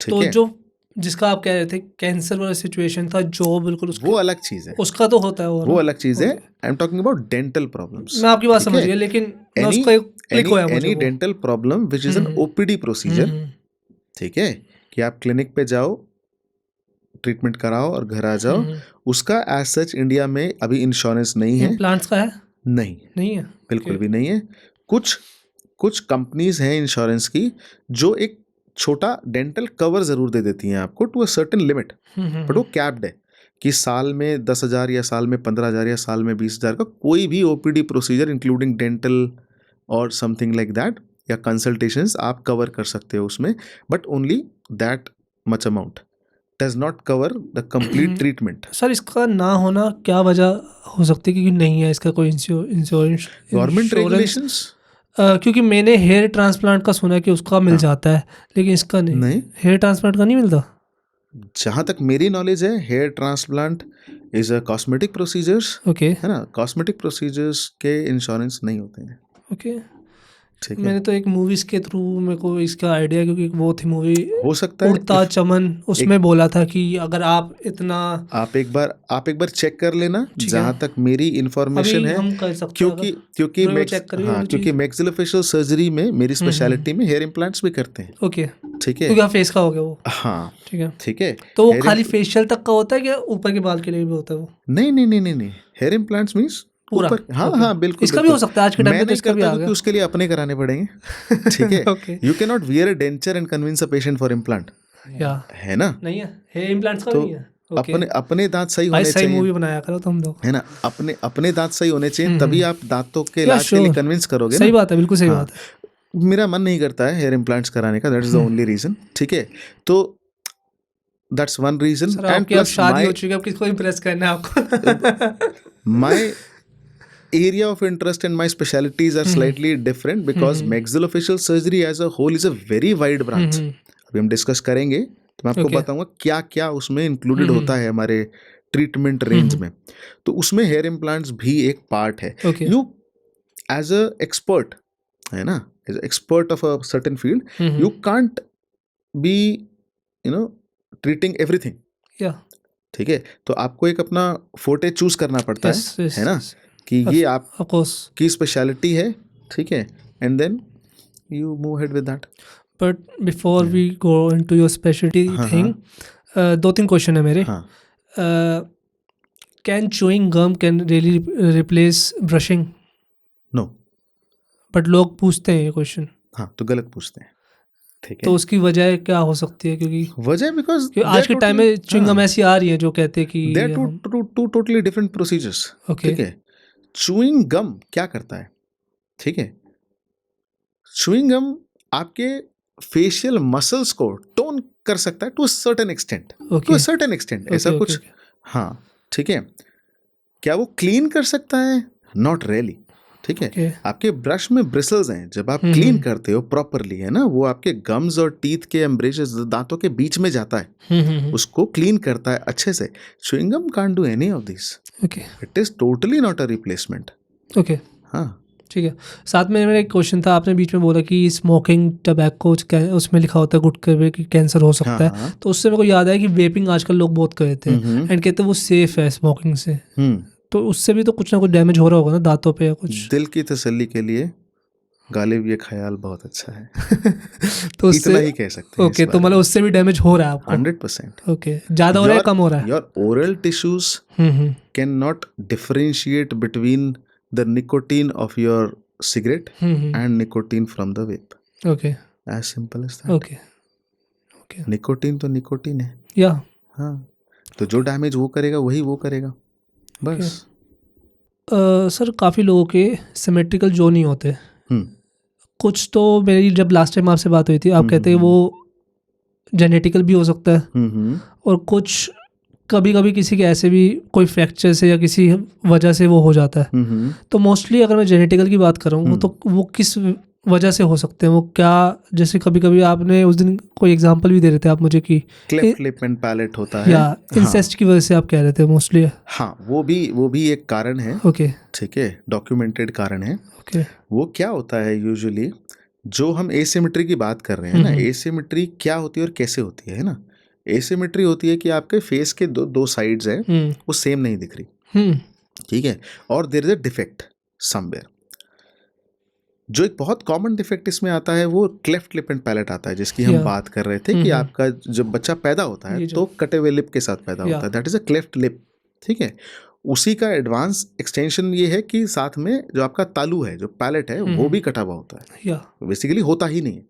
ठीक है। तो जो जिसका आप कह रहे थे कैंसर वाला सिचुएशन था, जो बिल्कुल वो अलग चीज है, उसका तो होता है वो अलग चीज है। I am talking about dental problems. मैं आपकी बात समझ गया, लेकिन any dental problem which is an OPD procedure, ठीक है, कि आप क्लिनिक पे जाओ, ट्रीटमेंट कराओ और घर आ जाओ, उसका एज सच इंडिया में अभी इंश्योरेंस नहीं है। इम्प्लांट्स का है? नहीं है, बिल्कुल भी नहीं है। कुछ कंपनीज हैं इंश्योरेंस की जो एक छोटा डेंटल कवर जरूर दे देती हैं आपको to a certain limit, but वो कैप्ड है कि साल में 10,000 या साल में 15,000 या साल में 20,000 का कोई भी ओपीडी प्रोसीजर इंक्लूडिंग डेंटल और समथिंग लाइक दैट या कंसल्टेशंस आप कवर कर सकते हो उसमें, but only that much amount does not cover the complete treatment. Sir इसका ना होना क्या वजह हो सकती है, क्योंकि नहीं है इसका कोई इंश्योरेंस, गवर्नमेंट रेगुलेशंस? क्योंकि मैंने हेयर ट्रांसप्लांट का सुना कि उसका मिल जाता है, लेकिन इसका नहीं। हेयर ट्रांसप्लांट का नहीं मिलता। जहाँ तक मेरी नॉलेज है, hair transplant is a cosmetic procedures, okay, है ना। कॉस्मेटिक प्रोसीजर्स के इंश्योरेंस नहीं होते हैं। ओके, ठीक है। मैंने तो एक मूवीज के थ्रू मेरे को इसका आइडिया, क्योंकि वो थी मूवी हो सकता है उड़ता चमन, उसमें बोला था कि अगर आप इतना आप एक बार चेक कर लेना, जहाँ तक मेरी इंफॉर्मेशन है, हम कर सकते हैं, क्योंकि मैक्सिलोफेशियल सर्जरी में मेरी स्पेशलिटी में हेयर इम्प्लांट्स भी करते हैं। ओके, ठीक है, क्योंकि फेस का हो गया वो। हाँ ठीक है। तो वो खाली फेशियल तक का होता है क्या ऊपर के बाल के लिए भी होता है वो? नहीं, हेयर इम्प्लांट्स मीन्स पूरा। हाँ बिल्कुल, इसका भी हो सकता है आज के टाइम पे, तो इसका भी आ गया। क्योंकि उसके लिए अपने कराने पड़ेंगे, ठीक है। You can not wear a denture and convince a patient for implant, है ना। नहीं है, हेयर इम्प्लांट्स का नहीं है। अपने दांत सही होने चाहिए, मूवी बनाया करो तुम लोग, है ना। अपने दांत सही होने चाहिए, तभी आप दांतों के इलाज के लिए कन्विंस करोगे। सही बात है, बिल्कुल सही बात है। मेरा मन नहीं करता है हेयर इम्प्लांट्स कराने का, that is the only reason, ठीक है। तो that's one reason. And plus शादी हो चुकी है, अब किसको इंप्रेस करना है आपको? My area of interest and my specialties are slightly different because maxillofacial surgery as a whole is a very wide branch. अभी हम डिस्कस करेंगे तो मैं आपको बताऊंगा क्या क्या उसमें इंक्लूडेड होता है हमारे ट्रीटमेंट रेंज में। तो उसमें हेयर इम्प्लांट्स भी एक पार्ट है। एज अ एक्सपर्ट, है ना, as expert of a certain field, you can't be treating everything. ठीक है, तो आपको एक अपना फोटे चूज करना पड़ता है ना, कि ये आप की स्पेशलिटी है. ठीक है, and then you move ahead with that. But before we go into your specialty thing, 2-3 question है मेरे. Can chewing gum can really replace brushing? No. But लोग पूछते हैं ये क्वेश्चन. हाँ, तो गलत पूछते हैं. ठीक है, तो उसकी वजह क्या हो सकती है? क्योंकि बिकॉज आज के टाइम में च्युइंग गम ऐसी आ रही है जो कहते हैं कि they are two totally different procedures. ठीक है, च्युइंग गम क्या करता है? ठीक है, च्युइंग गम आपके फेशियल मसल्स को टोन कर सकता है to a certain extent. To a certain extent ऐसा कुछ. हाँ, ठीक है. क्या वो क्लीन कर सकता है? Not really. ठीक है, आपके ब्रश में ब्रिसल्स हैं, जब आप क्लीन करते हो प्रॉपरली, है ना, वो आपके गम्स और टीथ के एम्ब्रेसेस, दांतों के बीच में जाता है, उसको क्लीन करता है अच्छे से. Chewing gum can't do any of this. It is totally not a replacement. Okay, हाँ, ठीक है. साथ में मेरा एक क्वेश्चन था, आपने बीच में बोला कि स्मोकिंग टबैको उसमें लिखा होता है गुटखे में कि कैंसर हो सकता है. तो उससे मेरे को याद आया कि वेपिंग आजकल लोग बहुत करते हैं एंड कहते हैं वो सेफ है स्मोकिंग से. तो उससे भी तो कुछ ना कुछ डैमेज हो रहा होगा ना दांतों पे या कुछ. दिल की तसल्ली के लिए गालिब ये ख्याल बहुत अच्छा है. तो इतना ही कह सकते हैं. ओके, तो मतलब उससे भी डैमेज हो रहा है आपको? 100%. ओके, ज्यादा हो रहा है कम हो रहा है? Your oral tissues can not differentiate between the nicotine of your cigarette and nicotine from the vape. Okay. As simple as that. Okay. Nicotine तो nicotine है. Yeah. हाँ, तो जो डैमेज वो करेगा वही वो करेगा बस. सर काफ़ी लोगों के सिमेट्रिकल जो नहीं होते. कुछ तो मेरी जब लास्ट टाइम आपसे बात हुई थी आप कहते हैं वो जेनेटिकल भी हो सकता है और कुछ कभी कभी किसी के ऐसे भी कोई फ्रैक्चर से या किसी वजह से वो हो जाता है. तो मोस्टली अगर मैं जेनेटिकल की बात करूँ तो वो किस वजह से हो सकते हैं? वो क्या, जैसे कभी कभी आपने उस दिन कोई एग्जांपल भी दे रहे थे आप मुझे कि क्लेफ्ट लिप एंड पैलेट होता है या इंसेस्ट की वजह से आप कह रहे थे मोस्टली. हाँ, वो भी एक कारण है. ओके, ठीक है, डॉक्यूमेंटेड कारण है. ओके, वो क्या होता है यूजुअली, जो हम एसिमेट्री की बात कर रहे हैं ना, एसिमेट्री क्या होती है और कैसे होती है ना. एसिमेट्री होती है कि आपके फेस के दो साइड्स हैं वो सेम नहीं दिख रही. ठीक है, और there is a defect somewhere. जो एक बहुत कॉमन डिफेक्ट इसमें आता है वो क्लेफ्ट लिप एंड पैलेट आता है, जिसकी हम बात कर रहे थे कि आपका जब बच्चा पैदा होता है तो कटे हुए लिप के साथ पैदा होता है. That is a cleft lip. ठीक है, उसी का एडवांस एक्सटेंशन ये है कि साथ में जो आपका तालू है, जो पैलेट है, वो भी कटा हुआ होता है. बेसिकली होता ही नहीं है.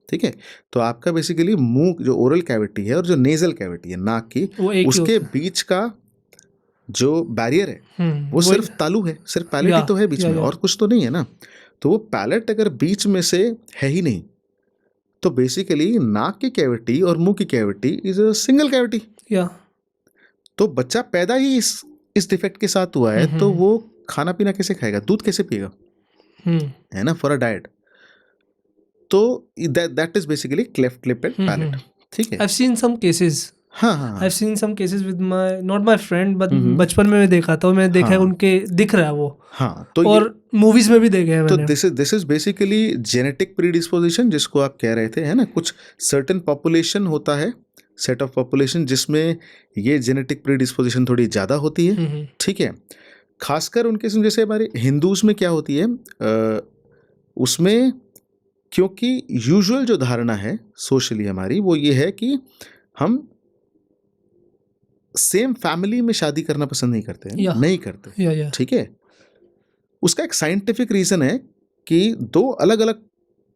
ठीक है, तो आपका बेसिकली मुंह जो ओरल कैविटी है और जो नेजल कैविटी है नाक की, उसके बीच का जो बैरियर है वो सिर्फ तालू है, सिर्फ पैलेट ही तो है बीच में, और कुछ तो नहीं है ना. तो वो पैलेट अगर बीच में से है ही नहीं तो बेसिकली नाक की कैविटी और मुंह की cavity is a single cavity. तो बच्चा पैदा ही इस डिफेक्ट के साथ हुआ है, तो वो खाना पीना कैसे खाएगा, दूध कैसे पिएगा, है ना, फॉर अ डाइट. तो that is basically cleft lip and palate. ठीक है, I've seen some cases. हाँ. I've seen some cases with not my friend, but बचपन में देखा था, मैं देखा है उनके दिख रहा है वो. हाँ, तो और मूवीज में भी देखे हैं मैंने. तो this is basically genetic predisposition जिसको आप कह रहे थे, है ना. कुछ certain population होता है, set of population, जिसमें ये genetic predisposition थोड़ी ज़्यादा होती है. ठीक है, खासकर उनके जैसे हमारे हिंदूज में क्या होती है, उसमें क्योंकि यूजुअल जो धारणा है सोशली हमारी वो ये है कि हम सेम फैमिली में शादी करना पसंद नहीं करते हैं, नहीं करते. ठीक है, उसका एक साइंटिफिक रीजन है कि दो अलग अलग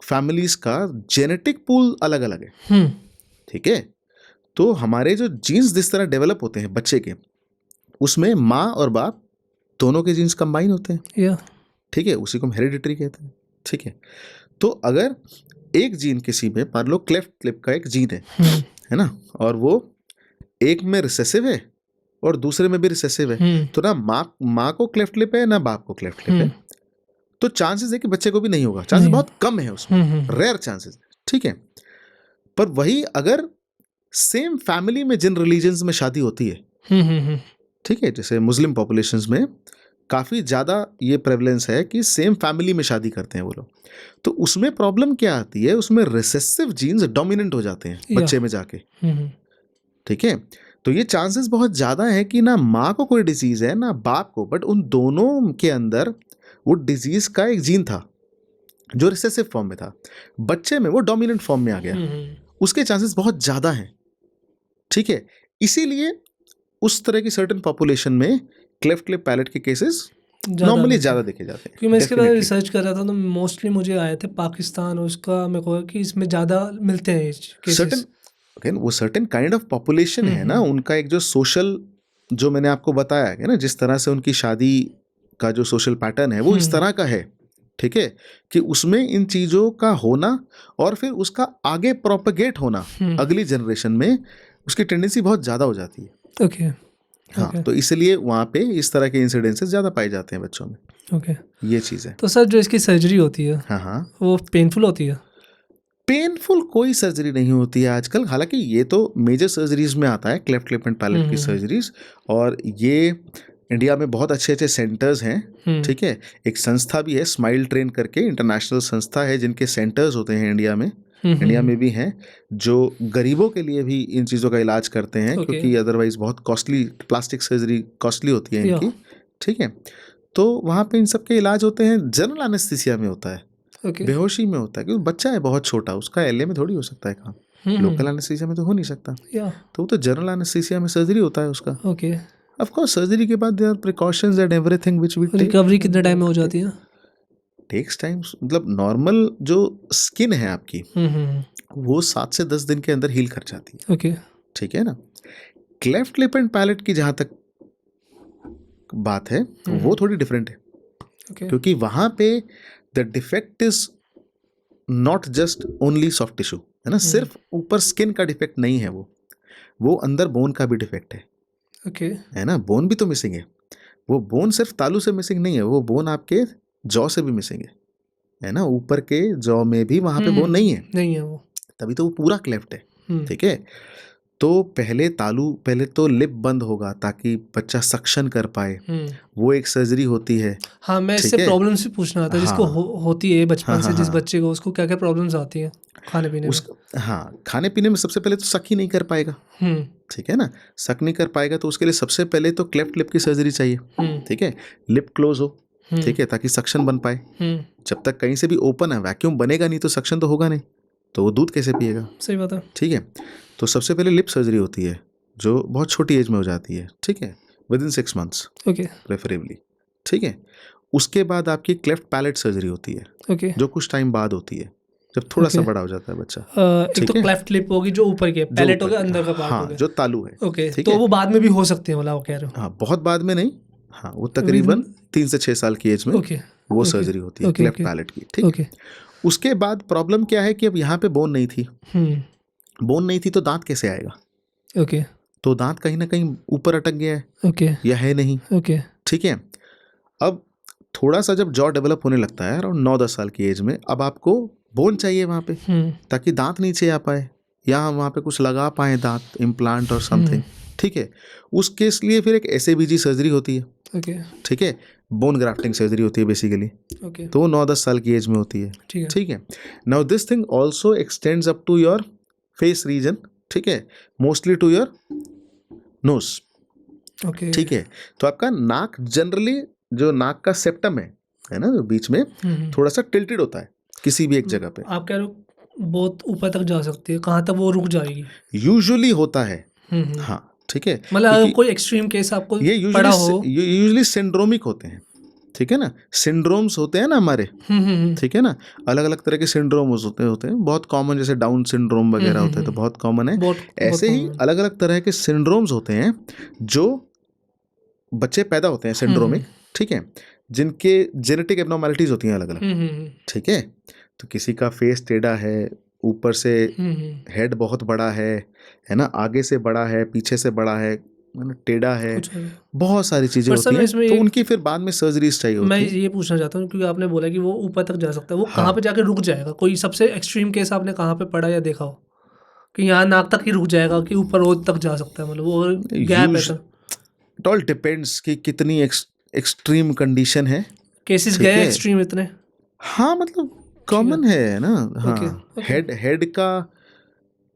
फैमिलीज का जेनेटिक पूल अलग अलग है. ठीक है, तो हमारे जो जीन्स जिस तरह डेवलप होते हैं बच्चे के, उसमें माँ और बाप दोनों के जीन्स कंबाइन होते हैं. ठीक है, उसी को हम हेरिडिटरी कहते हैं. ठीक है, तो अगर एक जीन किसी में, मान लो क्लेफ्ट लिप का एक जीन है ना, और वो एक में रिसेसिव है और दूसरे में भी रिसेसिव है, तो ना माँ को क्लेफ्ट लिप है ना बाप को क्लेफ्ट लिप है, तो चांसेस है कि बच्चे को भी नहीं होगा. चांसेस बहुत कम है उसमें, रेयर चांसेस. ठीक है, पर वही अगर सेम फैमिली में जिन रिलीजन्स में शादी होती है, ठीक है, जैसे मुस्लिम पॉपुलेशंस में काफ़ी ज़्यादा ये प्रेवलेंस है कि सेम फैमिली में शादी करते हैं वो लोग। तो उसमें प्रॉब्लम क्या आती है, उसमें रिसेसिव जीन्स डोमिनेंट हो जाते हैं बच्चे में जाके, ठीक है। तो ये चांसेस बहुत ज़्यादा है कि ना माँ को कोई डिजीज़ है ना बाप को, बट उन दोनों के अंदर वो डिजीज़ का एक जीन था जो रिसेसिव फॉर्म में था, बच्चे में वो डोमिनेंट फॉर्म में आ गया, उसके चांसेस बहुत ज़्यादा हैं, ठीक है। इसीलिए उस तरह की सर्टेन पॉपुलेशन में क्लेफ्ट लिप पैलेट के केसेस नॉर्मली ज़्यादा देखे जाते हैं। क्योंकि मैं इसके बारे में रिसर्च कर रहा था तो मोस्टली मुझे आए थे पाकिस्तान, और उसका मेरे को कि इसमें ज़्यादा मिलते हैं केसेस। अगेन वो सर्टेन काइंड ऑफ पॉपुलेशन है ना, उनका एक जो सोशल, जो मैंने आपको बताया है ना, जिस तरह से उनकी शादी का जो सोशल पैटर्न है वो इस तरह का है, ठीक है, कि उसमें इन चीज़ों का होना और फिर उसका आगे प्रोपेगेट होना अगली जनरेशन में, उसकी टेंडेंसी बहुत ज़्यादा हो जाती है। ओके हाँ, तो इसलिए वहाँ पे इस तरह के इंसिडेंसेस ज़्यादा पाए जाते हैं बच्चों में। ओके, ये चीज़ है। तो सर जो इसकी सर्जरी होती है, हाँ, वो पेनफुल होती है? पेनफुल कोई सर्जरी नहीं होती है आजकल, हालांकि ये तो मेजर सर्जरीज में आता है क्लेफ्ट लिप एंड पैलेट की सर्जरीज, और ये इंडिया में बहुत अच्छे अच्छे सेंटर्स हैं, ठीक है। एक संस्था भी है स्माइल ट्रेन करके, इंटरनेशनल संस्था है, जिनके सेंटर्स होते हैं इंडिया में भी हैं, जो गरीबों के लिए भी इन चीज़ों का इलाज करते हैं, क्योंकि अदरवाइज बहुत कॉस्टली, प्लास्टिक सर्जरी कॉस्टली होती है इनकी, ठीक है। तो वहाँ पे इन सब के इलाज होते हैं, जनरल एनेस्थीसिया में होता है, बेहोशी में होता है, क्योंकि बच्चा है बहुत छोटा, उसका एलए में थोड़ी हो सकता है काम, लोकल एनेस्थीसिया में तो हो नहीं सकता, तो वो तो जनरल एनेस्थीसिया में सर्जरी होता है उसका। ओके, ऑफ कोर्स सर्जरी के बाद there are precautions and everything which we take. Recovery कितने टाइम में हो जाती है? टेक्स टाइम, मतलब नॉर्मल जो स्किन है आपकी वो 7 से 10 दिन के अंदर हील कर जाती है, ओके, ठीक है ना। क्लेफ्ट लिप एंड पैलेट की जहाँ तक बात है वो थोड़ी डिफरेंट है, क्योंकि वहाँ पे the defect is not just only soft tissue, है ना, सिर्फ ऊपर स्किन का डिफेक्ट नहीं है, वो अंदर बोन का भी डिफेक्ट है, ओके, है ना, बोन भी तो मिसिंग है। वो बोन सिर्फ तालू से मिसिंग नहीं है, वो बोन आपके जॉ से भी मिसिंग है ना, ऊपर के जॉ में भी वहाँ पे बोन नहीं है वो, तभी तो वो पूरा क्लेफ्ट है, ठीक है। तो पहले तो लिप बंद होगा ताकि बच्चा सक्शन कर पाए, वो एक सर्जरी होती है। हाँ, मैं इससे प्रॉब्लम से पूछना था, जिसको होती है बचपन से, जिस बच्चे को, उसको क्या क्या प्रॉब्लम्स आती हैं खाने पीने में? हाँ, खाने पीने में सबसे पहले तो सक ही नहीं कर पाएगा, ठीक है ना, सक नहीं कर पाएगा तो उसके लिए सबसे पहले तो क्लेफ्ट लिप की सर्जरी चाहिए, ठीक है, लिप क्लोज हो, ठीक है, ताकि सक्शन बन पाए। जब तक कहीं से भी ओपन है, वैक्यूम बनेगा नहीं तो सक्शन तो होगा नहीं, तो वो दूध कैसे पिएगा? सही बात है, ठीक है। तो सबसे पहले लिप सर्जरी होती है, जो बहुत छोटी एज में हो जाती है, ठीक है, विदिन 6 मंथ्स, ओके, प्रेफरेबली, ठीक है। उसके बाद आपकी क्लेफ्ट पैलेट सर्जरी होती है, ओके, जो कुछ टाइम बाद होती है, जब थोड़ा सा बड़ा हो जाता है बच्चा। एक तो क्लेफ्ट लिप होगी जो ऊपर की, पैलेट होगा अंदर का पार्ट होगा, हाँ, जो तालू है, ओके, तो वो बाद में भी हो सकते हैं, मतलब कह रहे हो? हाँ, बहुत बाद में नहीं, हाँ, वो तकरीबन 3 से 6 साल की एज में वो सर्जरी होती है क्लेफ्ट पैलेट की, ठीक है। उसके बाद प्रॉब्लम क्या है कि अब यहाँ पे बोन नहीं थी, बोन नहीं थी तो दांत कैसे आएगा? ओके, तो दांत कहीं ना कहीं ऊपर अटक गया है, ओके, या है नहीं, ओके, ठीक है। अब थोड़ा सा जब जॉ डेवलप होने लगता है अराउंड 9-10 साल की एज में, अब आपको बोन चाहिए वहाँ पे, ताकि दांत नीचे आ पाए या वहाँ पे कुछ लगा पाए दांत, इम्प्लांट और समथिंग, ठीक है। उसके लिए फिर एक SABG सर्जरी होती है, ओके, ठीक है, बोन ग्राफ्टिंग सर्जरी होती है बेसिकली, ओके, तो 9-10 साल की एज में होती है, ठीक है। Now this thing also extends up to your face region, ठीक है, mostly to your nose, okay, ठीक है। तो आपका नाक जनरली, जो नाक का सेप्टम है ना, जो बीच में थोड़ा सा टिल्टेड होता है किसी भी एक जगह पे। आप कह रहे हो बहुत ऊपर तक जा सकती है, कहाँ तक वो रुक जाएगी? यूजुअली होता है, हाँ, ठीक है, मतलब कोई एक्सट्रीम केस आपको पड़ा हो, ये यूजुअली सिंड्रोमिक होते हैं, ठीक है ना, सिंड्रोम्स होते हैं ना हमारे, ठीक है ना, अलग अलग तरह के सिंड्रोम्स होते हैं, बहुत कॉमन, जैसे डाउन सिंड्रोम वगैरह होता है तो बहुत कॉमन है, ऐसे ही अलग अलग तरह के सिंड्रोम्स होते हैं जो बच्चे पैदा होते हैं सिंड्रोमिक, ठीक है, जिनके जेनेटिक एब्नॉर्मैलिटीज होती हैं अलग अलग, ठीक है। तो किसी का फेस टेढ़ा है, ऊपर से हेड बहुत बड़ा है ना, आगे से बड़ा है, पीछे से बड़ा है, टेढ़ा है, बहुत सारी चीजें होती हैं, तो उनकी फिर बाद में सर्जरीज चाहिए होती है। मैं ये पूछना चाहता हूँ, क्योंकि आपने बोला कि वो ऊपर तक जा सकता है, वो कहाँ पे जाके रुक जाएगा? कोई सबसे एक्सट्रीम केस आपने कहाँ पे पढ़ा या देखा हो कि यहाँ नाक तक ही रुक जाएगा, कि ऊपर रोज तक जा सकता है, मतलब वो गैप है? इट ऑल डिपेंड्स कि कितनी एक्सट्रीम कंडीशन है। केसेस ठीक गए है। एक्सट्रीम इतने? हाँ मतलब कॉमन है ना। हाँ हेड का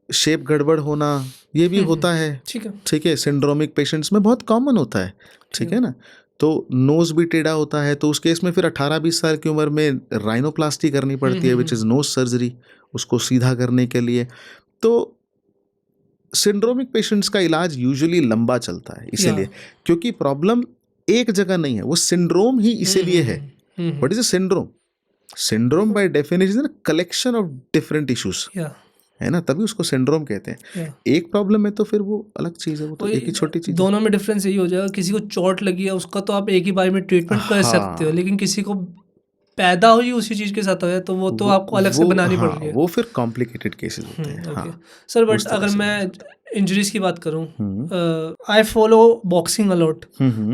शेप गड़बड़ होना ये भी होता है। ठीक है। ठीक है, सिंड्रोमिक पेशेंट्स में बहुत कॉमन होता है। ठीक है ना। तो नोज भी टेढ़ा होता है, तो उस केस में फिर 18-20 साल की उम्र में राइनोप्लास्टी करनी पड़ती है, विच इज़ नोज सर्जरी, उसको सीधा करने के लिए। तो सिंड्रोमिक पेशेंट्स का इलाज यूजुअली लंबा चलता है, इसीलिए क्योंकि प्रॉब्लम एक जगह नहीं है, वो सिंड्रोम ही इसीलिए है। What is a syndrome? Syndrome by definition collection of different issues है ना, तभी उसको सिंड्रोम कहते हैं। एक प्रॉब्लम है तो फिर वो अलग चीज़ है, वो तो एक ही छोटी चीज़। दोनों में डिफरेंस यही हो जाएगा, किसी को चोट लगी है उसका तो आप एक ही बार में ट्रीटमेंट कर सकते हो, लेकिन किसी को पैदा हुई उसी चीज़ के साथ है तो वो तो आपको अलग से बनानी पड़ रही है। वो फिर कॉम्प्लिकेटेड केसेस होते हैं। हाँ सर, बट अगर मैं इंजरीज की बात करूँ, आई फॉलो बॉक्सिंग अलॉट,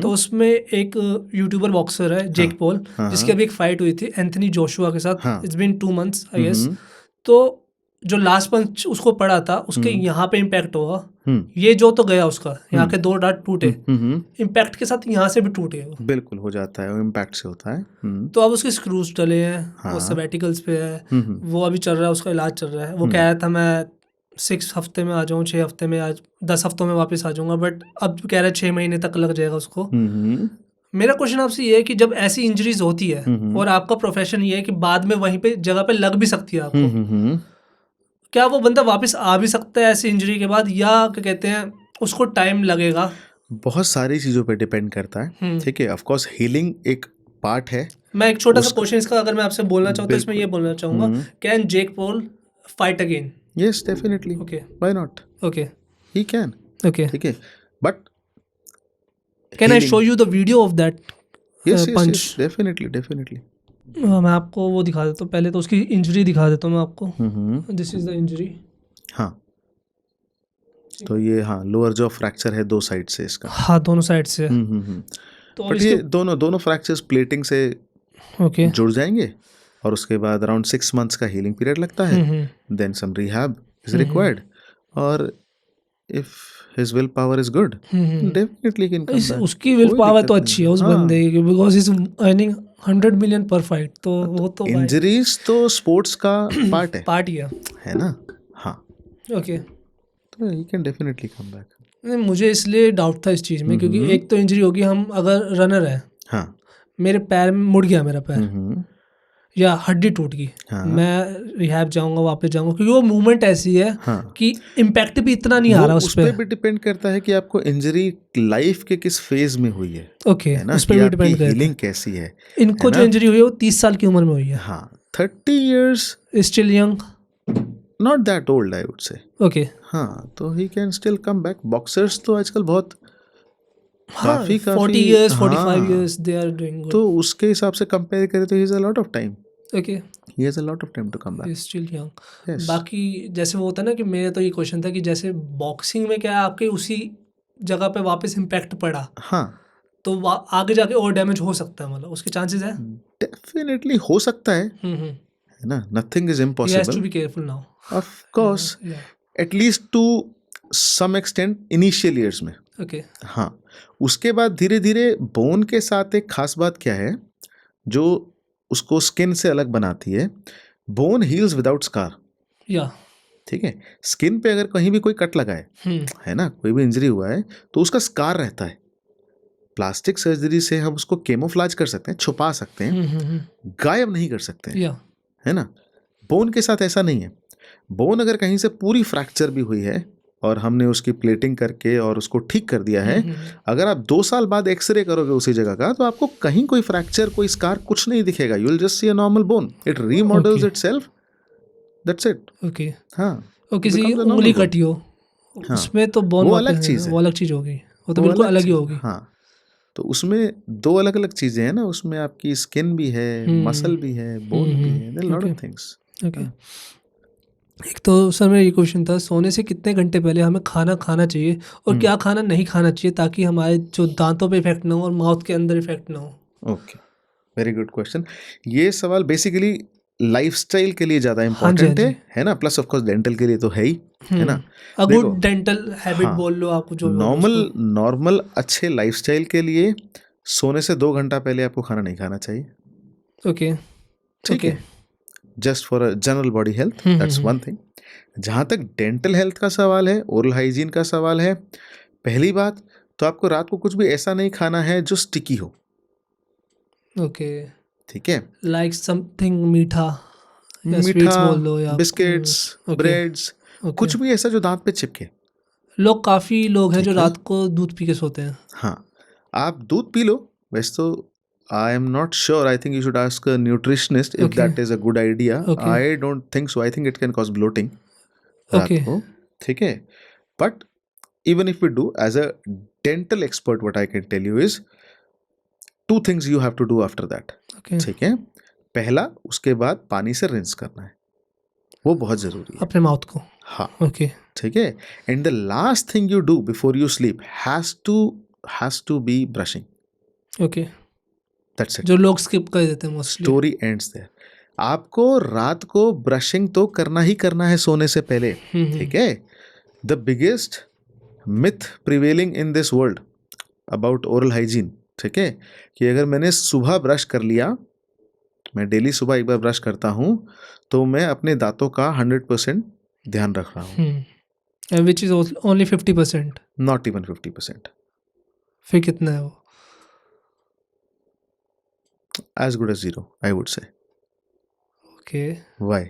तो उसमें एक यूट्यूबर बॉक्सर है जेक पॉल, जिसकी अभी एक फाइट हुई थी एंथनी जोशुआ के साथ। It's been 2 months I guess. तो जो लास्ट पंच उसको पड़ा था उसके यहाँ पे इम्पैक्ट हुआ, ये जो तो गया उसका यहाँ के 2 दांत टूटे, इम्पैक्ट के साथ यहाँ से भी टूटे। बिल्कुल हो जाता है, वो इम्पैक्ट से होता है। तो अब उसके स्क्रूज डले हैं, वो सबैटिकल्स पे है, वो अभी चल रहा है, उसका इलाज चल रहा है। वो कह रहा था मैं 6 हफ्ते में आ जाऊँ, 6 हफ्ते में, आज 10 हफ्तों में वापस आ जाऊँगा, बट अब कह रहा है 6 महीने तक लग जाएगा उसको। मेरा क्वेश्चन आपसे ये है कि जब ऐसी इंजरीज होती है और आपका प्रोफेशन ये है कि बाद में वहीं पे जगह पे लग भी सकती है आपको, क्या वो बंदा वापस आ भी सकता है ऐसी इंजरी के बाद, या क्या कहते हैं उसको टाइम लगेगा? बहुत सारी चीज़ों पे डिपेंड करता है। ठीक है, ऑफ कोर्स हीलिंग एक पार्ट है। मैं एक छोटा सा क्वेश्चन इसका अगर मैं आपसे बोलना चाहूँ तो इसमें ये बोलना चाहूँगा, can Jake Paul fight again? Yes definitely, okay, why not, okay, he can. Okay, ठीक है, but can I show you the video of that punch? Definitely. मैं आपको वो दिखा देता हूँ, पहले तो उसकी इंजरी दिखा देता हूँ मैं आपको। This is the injury. हाँ तो ये लोअर जॉ फ्रैक्चर है 2 साइड से इसका। हाँ, दोनों साइड से। तो बट ये दोनों फ्रैक्चर्स प्लेटिंग से जुड़ जाएंगे और उसके बाद अराउंड 6 months का हीलिंग पीरियड लगता है। Then some rehab is required, और if his will power is good definitely can come back. उसकी विल पावर तो अच्छी है उस बंदे की, because he is earning 100 million per fight. तो वो तो इंजरीज तो स्पोर्ट्स का पार्ट ही है ना। हाँ ओके, तो he can definitely come back. नहीं, मुझे इसलिए डाउट था इस चीज़ में, क्योंकि एक तो इंजरी होगी, हम अगर रनर है, मेरे पैर में मुड़ गया मेरा पैर या हड्डी टूट गई, मैं रिहैब जाऊंगा, वापस जाऊंगा, क्योंकि वो मूवमेंट ऐसी है कि इम्पैक्ट भी इतना नहीं आ रहा उस पे भी डिपेंड करता है कि आपको इंजरी लाइफ के किस फेज में हुई है। ओके, उस पे भी डिपेंड करता है हीलिंग कैसी है। इनको जो इंजरी हुई है वो 30 साल की उम्र में हुई है। 30 years still young, not that old I would say. Okay, तो he can still come back. Boxers तो आजकल बहुत काफी 40 years 45 years they are doing good. तो उसके हिसाब से कंपेयर करें तो he has a lot of time. Okay, he has a lot of time to come back, still young. बाकी जैसे वो होता है ना कि मेरा तो ये क्वेश्चन था कि जैसे बॉक्सिंग में क्या आपके उसी जगह पे वापस इम्पैक्ट पड़ा, तो आगे जाके और डैमेज हो सकता है, मतलब उसके चांसेस है? डेफिनेटली हो सकता है, है ना, nothing is impossible. He has to be careful now. Of course, at least to some extent initial years में। ओके, उसके बाद धीरे धीरे बोन के साथ एक खास बात क्या है जो उसको स्किन से अलग बनाती है, बोन हील्स विदाउट स्कार। ठीक है, स्किन पे अगर कहीं भी कोई कट लगा है ना, कोई भी इंजरी हुआ है तो उसका स्कार रहता है। प्लास्टिक सर्जरी से हम उसको केमोफ्लाज कर सकते हैं, छुपा सकते हैं, गायब नहीं कर सकते हैं, है ना। बोन के साथ ऐसा नहीं है। बोन अगर कहीं से पूरी फ्रैक्चर भी हुई है और हमने उसकी प्लेटिंग करके और उसको ठीक कर दिया है, अगर आप 2 साल बाद एक्सरे करोगे उसी जगह का तो आपको कहीं कोई फ्रैक्चर, कोई स्कार कुछ नहीं दिखेगा। You will just see a normal bone, it remodels itself, that's it. Okay, और किसी उंगली कटी हो उसमें तो बोन, वो अलग चीज है, वो अलग चीज होगी, वो तो बिल्कुल अलग ही होगी। तो उसमें 2 अलग अलग चीजें हैं ना, उसमें आपकी स्किन भी है, मसल भी है, बोन भी है, there lot of things. Okay, एक तो सर मेरा ये क्वेश्चन था, सोने से कितने घंटे पहले हमें खाना खाना चाहिए और क्या खाना नहीं खाना चाहिए ताकि हमारे जो दांतों पे इफेक्ट ना हो और माउथ के अंदर इफेक्ट ना हो? Okay, very good question. ये सवाल बेसिकली लाइफस्टाइल के लिए ज़्यादा इम्पोर्टेंट है ना, प्लस ऑफ कोर्स डेंटल के लिए तो है ही, है ना। गुड डेंटल हैबिट बोल लो आपको, जो नॉर्मल अच्छे लाइफस्टाइल के लिए सोने से 2 घंटा पहले आपको खाना नहीं खाना चाहिए, ओके ठीक है, just for a general body health, that's one thing. जहाँ तक डेंटल हेल्थ का सवाल है, ओरल हाइजीन का सवाल है, पहली बात तो आपको रात को कुछ भी ऐसा नहीं खाना है जो स्टिकी हो, ओके, ठीक है, लाइक समथिंग मीठा या स्वीट्स बोल दो या बिस्किट्स, ब्रेड्स, कुछ भी ऐसा जो दांत पे चिपके। काफ़ी लोग हैं जो रात को दूध पी के सोते हैं। हाँ, आप दूध पी लो, वैसे तो I am not sure, I think you should ask a nutritionist if that is a good idea. I don't think so, I think it can cause bloating रात को, ठीक है। But even if we do, as a dental expert what I can tell you is 2 things you have to do after that, ठीक है। पहला, उसके बाद पानी से रिंस करना है, वो बहुत जरूरी है अपने माउथ को। हाँ, ओके, ठीक है। And the last thing you do before you sleep has to be brushing, okay, that's it. जो लोग स्किप कर देते हैं मोस्टली, स्टोरी एंड्स देयर। आपको रात को ब्रशिंग तो करना ही करना है सोने से पहले, ठीक है। The biggest myth prevailing in this world about oral hygiene, ठीक है, कि अगर मैंने सुबह ब्रश कर लिया, मैं डेली सुबह एक बार ब्रश करता हूँ, तो मैं अपने दांतों का 100% ध्यान रख रहा हूँ, which is only 50%, not even 50%। फिर कितना है वो? As good as 0 I would say. Okay, why?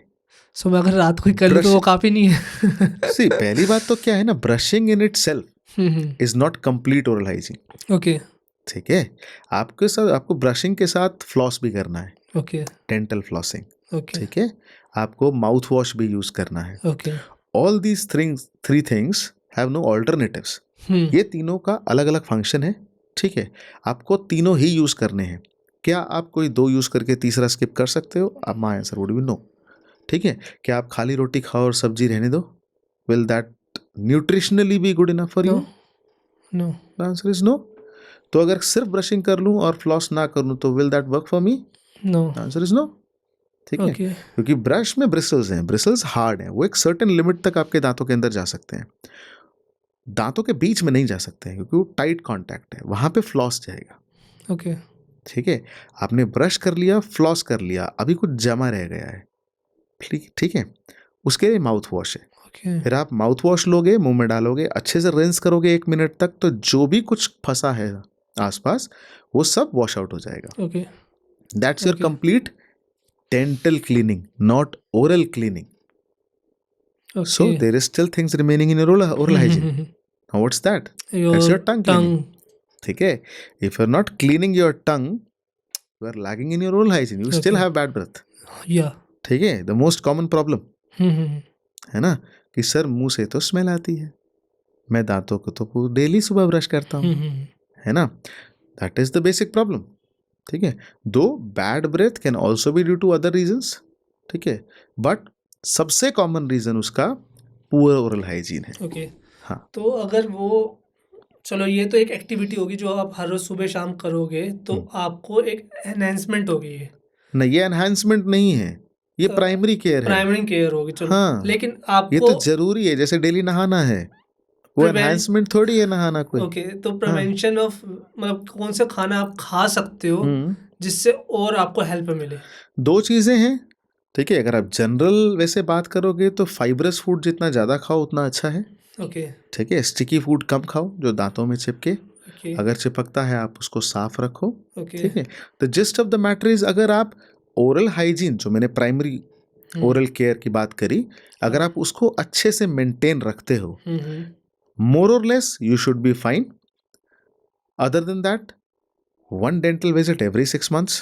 So मैं अगर रात को ही कर लूँ तो वो काफ़ी नहीं है। सी, पहली बात तो क्या है ना, brushing in itself is not complete oral hygiene, okay, ठीक है। आपको ब्रशिंग के साथ फ्लॉस भी करना है, ओके, डेंटल फ्लॉसिंग, ओके, ठीक है। आपको माउथ वॉश भी यूज करना है, okay. All these 3 things have no alternatives. ये तीनों का अलग अलग फंक्शन है, ठीक है। आपको तीनों ही यूज करने हैं। क्या आप कोई 2 यूज करके तीसरा स्किप कर सकते हो? अब my answer would be no, ठीक है। क्या आप खाली रोटी खाओ और सब्जी रहने दो? Will that nutritionally be good enough for you? No, the answer is no. तो अगर सिर्फ ब्रशिंग कर लूं और फ्लॉस ना कर लूं तो will that work for me? No, answer is no, ठीक है। क्योंकि ब्रश में ब्रिसल्स हैं, ब्रिसल्स हार्ड हैं, वो एक सर्टेन लिमिट तक आपके दांतों के अंदर जा सकते हैं, दांतों के बीच में नहीं जा सकते हैं, क्योंकि वो टाइट कांटेक्ट है, वहां पे फ्लॉस जाएगा, ओके, ठीक है। आपने ब्रश कर लिया, फ्लॉस कर लिया, अभी कुछ जमा रह गया है, ठीक है, उसके लिए माउथ वॉश है। फिर आप माउथ वॉश लोगे, मुंह में डालोगे, अच्छे से रिंस करोगे 1 मिनट तक, तो जो भी कुछ फंसा है आसपास वो सब वॉश आउट हो जाएगा, okay. That's your complete dental cleaning, not oral cleaning. Okay. So there is still things remaining in your oral hygiene. Now what's that? That's your tongue cleaning. ठीक है. If you're not cleaning your tongue, you are lagging in your oral hygiene. You still have bad breath. Yeah. ठीक है. The most common problem है ना, कि sir मुंह से तो स्मेल आती है, मैं दांतों को तो डेली सुबह ब्रश करता हूँ, है ना. That is the basic problem. ठीक है. Though bad breath can also be due to other reasons, ठीक है, बट सबसे कॉमन रीजन उसका पुअर ओरल हाइजीन है। ओके, हाँ. तो अगर वो, चलो ये तो एक एक्टिविटी होगी जो आप हर रोज सुबह शाम करोगे तो आपको एक एनहांसमेंट होगी। ये नहीं, ये एनहांसमेंट नहीं है, ये प्राइमरी केयर है। प्राइमरी केयर होगी, चलो। हाँ, लेकिन आपको ये तो जरूरी है, जैसे डेली नहाना है, वो एनहांसमेंट थोड़ी है नहाना कोई। ओके, तो प्रिवेंशन ऑफ, मतलब कौन सा खाना आप खा सकते हो जिससे और आपको हेल्प मिले? 2 चीजें हैं, ठीक है। अगर आप जनरल वैसे बात करोगे तो फाइब्रस फूड जितना ज्यादा खाओ उतना अच्छा है, ओके, ठीक है। स्टिकी फूड कम खाओ जो दांतों में चिपके, अगर चिपकता है आप उसको साफ रखो, ठीक है। The gist of the matter is, अगर आप ओरल हाइजीन, जो मैंने प्राइमरी ओरल केयर की बात करी, अगर आप उसको अच्छे से मेंटेन रखते हो, more or less you should be fine. Other than that, one dental visit every 6 months,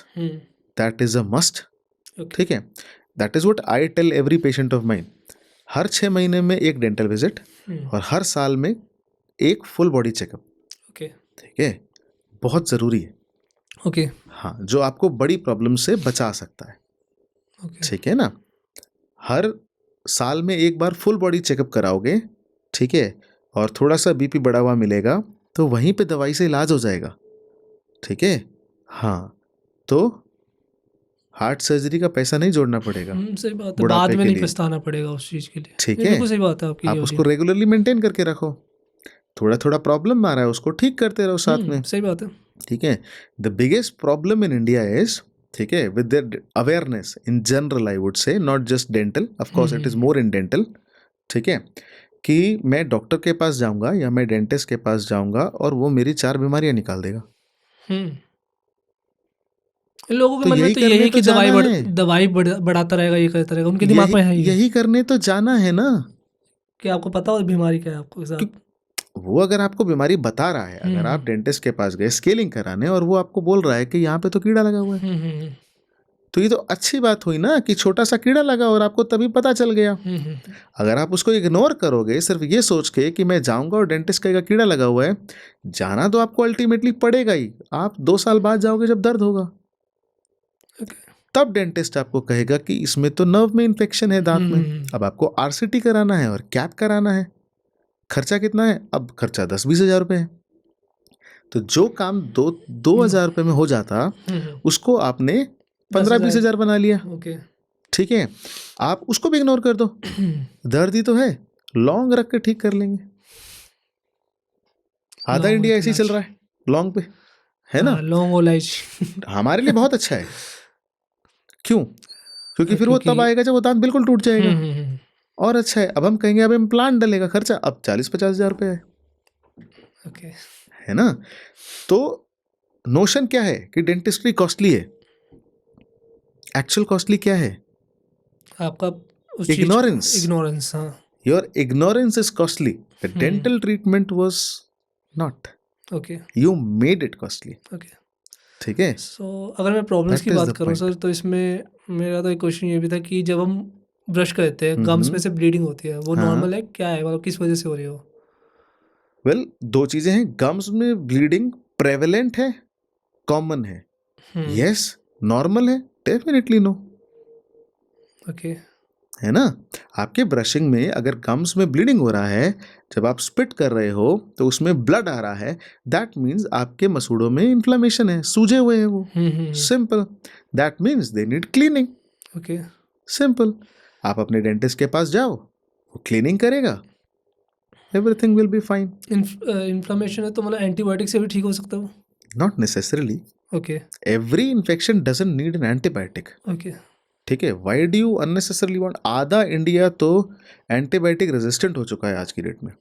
that is a must. ठीक है. That is what I tell every patient of mine. हर 6 महीने में एक डेंटल विजिट और हर साल में एक फुल बॉडी चेकअप, ठीक है, बहुत ज़रूरी है। ओके, हाँ, जो आपको बड़ी प्रॉब्लम से बचा सकता है, ठीक है ना। हर साल में एक बार फुल बॉडी चेकअप कराओगे, ठीक है, और थोड़ा सा बीपी बढ़ा हुआ मिलेगा तो वहीं पे दवाई से इलाज हो जाएगा, ठीक है। हाँ, तो हार्ट सर्जरी का पैसा नहीं जोड़ना पड़ेगा, सही बात है, बाद में नहीं पछताना पड़ेगा उस चीज़ के लिए, ठीक है। सही बात है आपकी। आप उसको रेगुलरली मेंटेन करके रखो, थोड़ा थोड़ा प्रॉब्लम आ रहा है उसको ठीक करते रहो साथ में, सही बात है। ठीक है, the biggest problem in India is, ठीक है, with their awareness in general, I would से, not just dental, of course it is more in dental, ठीक है, कि मैं डॉक्टर के पास जाऊंगा या मैं डेंटिस्ट के पास जाऊंगा और वो मेरी 4 बीमारियां निकाल देगा। इन लोगों के तो मन में यही तो करने यही है तो कि जाना है, दवाई बढ़ाता रहेगा, ये करता रहेगा, उनके दिमाग में है ये यही करने तो जाना है ना। कि आपको पता हो बीमारी क्या है आपके साथ। वो अगर आपको बीमारी बता रहा है, अगर आप डेंटिस्ट के पास गए स्केलिंग कराने और वो आपको बोल रहा है कि यहाँ पे तो कीड़ा लगा हुआ है, तो ये तो अच्छी बात हुई ना कि छोटा सा कीड़ा लगा और आपको तभी पता चल गया। अगर आप उसको इग्नोर करोगे सिर्फ ये सोच के कि मैं जाऊंगा और डेंटिस्ट कहेगा कीड़ा लगा हुआ है, जाना तो आपको अल्टीमेटली पड़ेगा ही। आप 2 साल बाद जाओगे जब दर्द होगा, तब डेंटिस्ट आपको कहेगा कि इसमें तो नर्व में इन्फेक्शन है दांत में, अब आपको आरसीटी कराना है और कैप कराना है। खर्चा कितना है? अब खर्चा 10-20 हज़ार रुपये है। तो जो काम 2,000 रुपये में हो जाता, उसको आपने 15-20 हज़ार बना लिया। ठीक है, आप उसको भी इग्नोर कर दो, दर्द ही तो है, लौंग रख के ठीक कर लेंगे। आधा इंडिया ऐसे ही चल रहा है लौंग पे, है ना? लौंग इलायची हमारे लिए बहुत अच्छा है। क्यों? क्योंकि फिर वो तब आएगा जब वो दांत बिल्कुल टूट जाएगा। और अच्छा है, अब हम कहेंगे अब इम्प्लांट डलेगा, खर्चा अब 40-50 हज़ार रुपये है। है ना? तो नोशन क्या है कि डेंटिस्ट्री कॉस्टली है। एक्चुअल कॉस्टली क्या है? आपका इग्नोरेंस। हाँ, your ignorance is costly. The dental treatment was not, you made it costly. ठीक है। सो अगर मैं प्रॉब्लम्स की बात करूं सर, तो इसमें मेरा तो एक क्वेश्चन ये भी था कि जब हम ब्रश करते हैं गम्स में से ब्लीडिंग होती है, वो नॉर्मल है क्या है, मतलब किस वजह से हो रही हो? वेल, 2 चीजें हैं। गम्स में ब्लीडिंग प्रेवलेंट है, कॉमन है? यस। नॉर्मल है? Definitely no. है ना? आपके ब्रशिंग में अगर गम्स में ब्लीडिंग हो रहा है, जब आप स्पिट कर रहे हो तो उसमें ब्लड आ रहा है, दैट मीन्स आपके मसूड़ों में इन्फ्लेमेशन है, सूजे हुए हैं वो। Simple. That means they need cleaning. Simple. आप अपने डेंटिस्ट के पास जाओ, वो क्लीनिंग करेगा, everything will be fine. Inflammation है तो मतलब एंटीबायोटिक से भी ठीक हो सकता है? Not necessarily. Every infection doesn't need an antibiotic. ठीक है, why do you unnecessarily want? आधा इंडिया तो एंटीबायोटिक रेजिस्टेंट हो चुका है आज की डेट में,